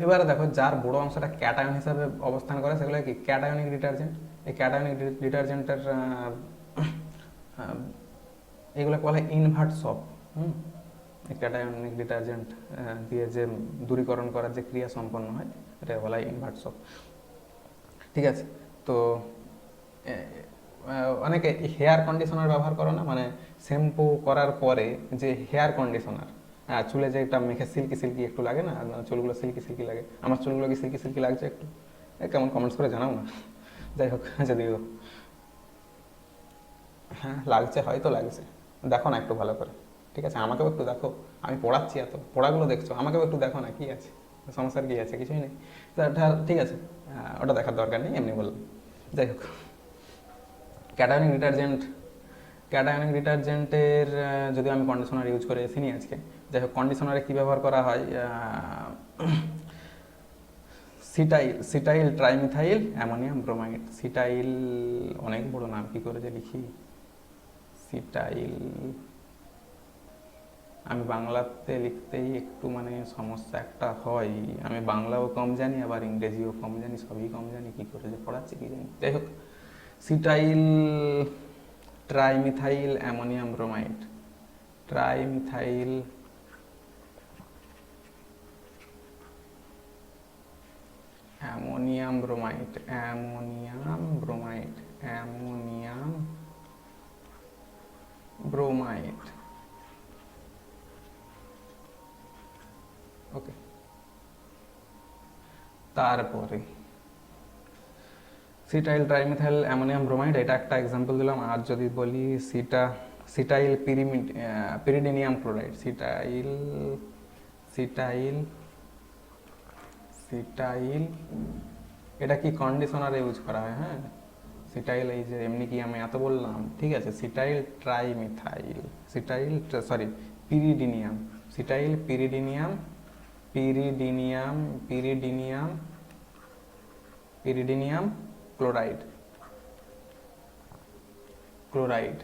এবারে দেখো যার বড় অংশটা ক্যাটায়ন হিসাবে অবস্থান করে সেগুলো কি ক্যাটায়নিক ডিটারজেন্ট। এই ক্যাটায়নিক ডিটারজেন্টের এগুলো বলা হয় ইনভার্ট সব। ক্যাটায়নিক ডিটারজেন্ট দিয়ে যে দূরীকরণ করার যে ক্রিয়া সম্পন্ন হয় এটা বলা হয় ইনভার্ট সব, ঠিক আছে। তো অনেকে হেয়ার কন্ডিশনার ব্যবহার করো না, মানে শ্যাম্পু করার পরে যে হেয়ার কন্ডিশনার, চুলে যে একটা মেখে সিল্কি সিল্কি একটু লাগে না, চুলগুলো সিল্কি সিল্কি লাগে, আমার চুলগুলো কি সিল্কি সিল্কি লাগছে একটু, কেমন কমেন্টস করে জানাও না, যাই হোক যদিও হ্যাঁ লাগছে, হয়তো লাগছে, দেখো না একটু ভালো করে, ঠিক আছে, আমাকেও একটু দেখো, আমি পড়াচ্ছি এত, পড়াগুলো দেখছো, আমাকেও একটু দেখো না কি আছে, সমস্যার কি আছে, কিছুই নেই, ঠিক আছে, ওটা দেখার দরকার নেই, এমনি বললাম। যাই হোক ক্যাটায়নিক ডিটারজেন্ট, ক্যাটায়নিক ডিটারজেন্টের যদি আমি কন্ডিশনার ইউজ করে এসিনি আজকে, যাই হোক কন্ডিশনারে কী ব্যবহার করা হয়, cetyl trimethyl ammonium bromide, cetyl অনেক বড় নাম, কি করে যে লিখি, সিটাইল, আমি বাংলাতে লিখতেই একটু মানে সমস্যা একটা হয়, আমি বাংলাও কম জানি আবার ইংরেজিও কম জানি, সবই কম জানি, কি করে যে পড়াচ্ছি কি জানি, যাই হোক cetyl trimethyl ammonium bromide, trimethyl ammonium bromide, ammonium bromide, ammonium bromide, okay. তারপরে সিটাইল ট্রাইমিথাইল অ্যামোনিয়াম ব্রোমাইড, এটা একটা এক্সাম্পল দিলাম। আর যদি বলি cetyl pyridinium chloride, cetyl cetyl cetyl এটা কি কন্ডিশনারে ইউজ করা হয়, হ্যাঁ সিটাইল, এই যে এমনি কি আমি এত বললাম, ঠিক আছে, cetyl trimethyl, cetyl sorry pyridinium, cetyl pyridinium, pyridinium pyridinium pyridinium chloride, chloride,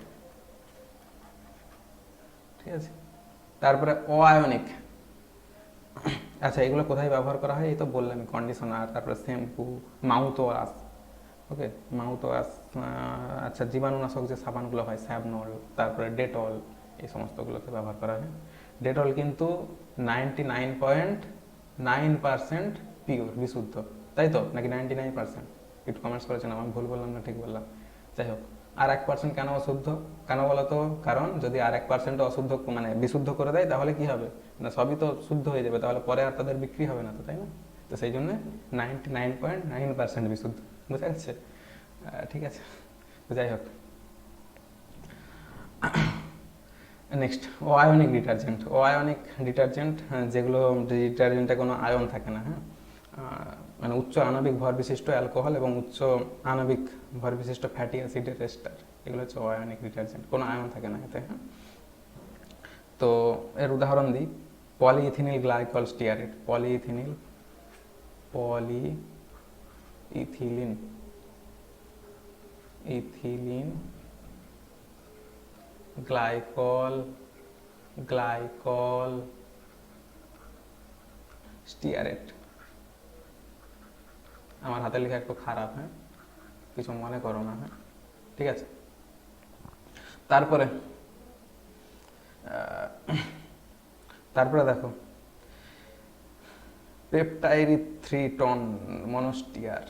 ঠিক আছে। তারপরে অআয়নিক, আচ্ছা এগুলো কোথায় ব্যবহার করা হয় এই তো বললাম, কন্ডিশনার, তারপরে শ্যাম্পু, মাউথ ওয়াশ, ওকে মাউথ ওয়াশ, আচ্ছা জীবাণুনাশক যে সাবানগুলো হয় স্যাবনল, তারপরে ডেটল, এই সমস্তগুলোতে ব্যবহার করা হয়। ডেটল কিন্তু 99.9% পিওর, বিশুদ্ধ, তাই তো নাকি 99%, একটু কমেন্টস করেছেন, আমি ভুল বললাম না ঠিক বললাম, যাই হোক। আর 1% কেন অশুদ্ধ, কেন বলো তো, কারণ যদি আর 1% অশুদ্ধ মানে বিশুদ্ধ করে দেয় তাহলে কি হবে না, সবই তো শুদ্ধ হয়ে যাবে, তাহলে পরে আর তাদের বিক্রি হবে না তো, তাই না, তো সেই জন্য 99.9% বিশুদ্ধ, বুঝা যাচ্ছে, ঠিক আছে, যাই হোক। নেক্সট অআয়নিক ডিটারজেন্ট, অআয়নিক ডিটারজেন্ট যেগুলো ডিটারজেন্টে কোনো আয়ন থাকে না, হ্যাঁ মানে উচ্চ আণবিক ভর বিশিষ্ট অ্যালকোহল এবং উচ্চ আণবিক ভর বিশিষ্ট ফ্যাটি অ্যাসিডের এস্টার, এগুলো হচ্ছে অয়ানিক ডিটারজেন্ট, কোনো আয়ন থাকে না এতে। হ্যাঁ, তো এর উদাহরণ দিই, polyethenyl glycol stearate, polyethylene glycol stearate. আমার হাতের লেখা একটু খারাপ, হ্যাঁ, কিছু মনে করো না। হ্যাঁ, ঠিক আছে। তারপরে দেখো পেপটাইরিথ্রিটন মনোস্টিয়ার,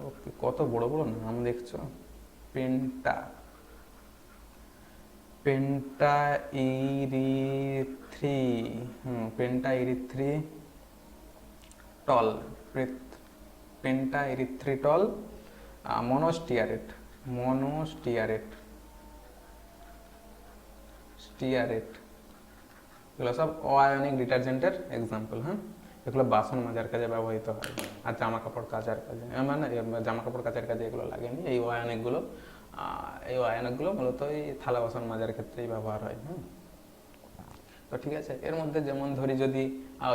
ওকে, কত বড় বড় নাম দেখছো। পেন্টাইরিথ্রিটল মনোস্টিয়ারেট, এগুলো সব অআয়নিক ডিটারজেন্টের এক্সাম্পল। হ্যাঁ, এগুলো বাসন মাজার কাজে ব্যবহৃত হয় আর জামা কাপড় কাচার কাজে, মানে জামা কাপড় কাচার কাজে এগুলো লাগেনি। এই অয়ানিকগুলো মূলত এই থালা বাসন মাজার ক্ষেত্রেই ব্যবহার হয়। হ্যাঁ, তো ঠিক আছে। এর মধ্যে যেমন ধরি যদি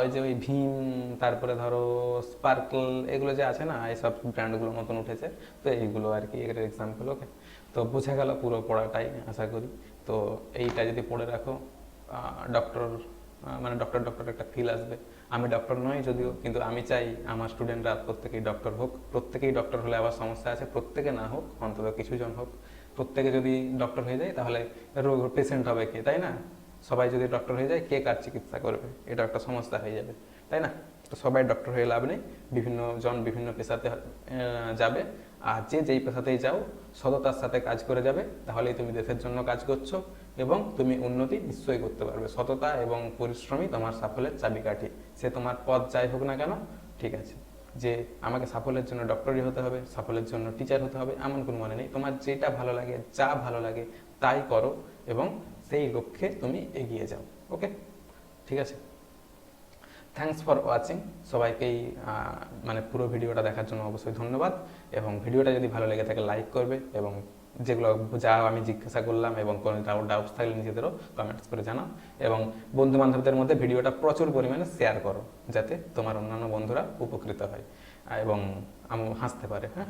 ওই যে ওই ভীম, তারপরে ধরো স্পার্কল, এগুলো যে আছে না, এইসব ব্র্যান্ডগুলো নতুন উঠেছে, তো এইগুলো আর কি এর এক্সাম্পল। ওকে, তো বুঝে গেল পুরো পড়াটাই আশা করি। তো এইটা যদি পড়ে রাখো, ডক্টর মানে ডক্টর একটা ফিল আসবে। আমি ডক্টর নই যদিও, কিন্তু আমি চাই আমার স্টুডেন্টরা প্রত্যেকেই ডক্টর হোক। প্রত্যেকেই ডক্টর হলে আবার সমস্যা আছে, প্রত্যেকে না হোক, অন্তত কিছুজন হোক। প্রত্যেকে যদি ডক্টর হয়ে যায় তাহলে রোগ পেশেন্ট হবে কে, তাই না? সবাই যদি ডক্টর হয়ে যায়, কে কার চিকিৎসা করবে? এটা একটা সমস্যা হয়ে যাবে, তাই না? তো সবাই ডক্টর হয়ে লাভ নেই, বিভিন্ন জন বিভিন্ন পেশাতে যাবে। আর যে যেই পেশাতেই যাও, সততার সাথে কাজ করে যাবে, তাহলেই তুমি দেশের জন্য কাজ করছো এবং তুমি উন্নতি নিশ্চয়ই করতে পারবে। সততা এবং পরিশ্রমই তোমার সাফল্যের চাবিকাঠি। সে তোমার পদ যাই হোক না কেন, ঠিক আছে, যে আমাকে সাফল্যের জন্য ডক্টরই হতে হবে, সাফল্যের জন্য টিচার হতে হবে, এমন কোনো মানে নেই। তোমার যেটা ভালো লাগে, যা ভালো লাগে তাই করো এবং সেই লক্ষ্যে তুমি এগিয়ে যাও। ওকে, ঠিক আছে। Thanks for watching. সবাইকেই মানে পুরো ভিডিওটা দেখার জন্য অবশ্যই ধন্যবাদ। এবং ভিডিওটা যদি ভালো লেগে থাকে লাইক করবে, এবং যেগুলো যা আমি জিজ্ঞাসা করলাম এবং কোনো ডাউটস থাকলে নিজেদেরও কমেন্টস করে জানাও। এবং বন্ধু বান্ধবদের মধ্যে ভিডিওটা প্রচুর পরিমাণে শেয়ার করো, যাতে তোমার অন্যান্য বন্ধুরা উপকৃত হয় এবং হাসতে পারে। হ্যাঁ,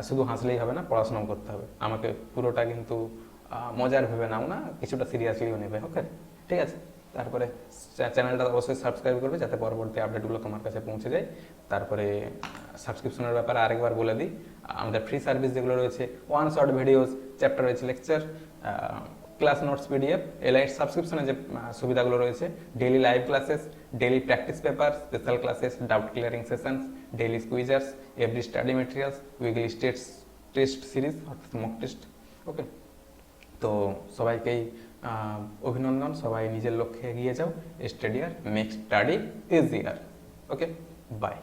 শুধু হাসলেই হবে না, পড়াশোনাও করতে হবে। আমাকে পুরোটা কিন্তু মজার ভেবে নাও না, কিছুটা সিরিয়াসলিও নেবে। ওকে, ঠিক আছে। তারপরে চ্যানেলটা অবশ্যই সাবস্ক্রাইব করবে, যাতে পরবর্তী আপডেটগুলো তোমার কাছে পৌঁছে যায়। তারপরে সাবস্ক্রিপশনের ব্যাপারে আরেকবার বলে দিই, আমাদের ফ্রি সার্ভিস যেগুলো রয়েছে, 1 short videos, chapter wise lecture, class notes PDF, elite সাবস্ক্রিপশনে যে সুবিধাগুলো রয়েছে, daily live classes, daily practice paper, special classes, doubt clearing sessions, daily quizzers, every study materials, weekly test series অর্থাৎ মক টেস্ট। ওকে, তো সবাইকেই অভিনন্দন। সবাই নিজের লক্ষ্যে এগিয়ে যাও। স্টাডি আর make study easier. Okay, by.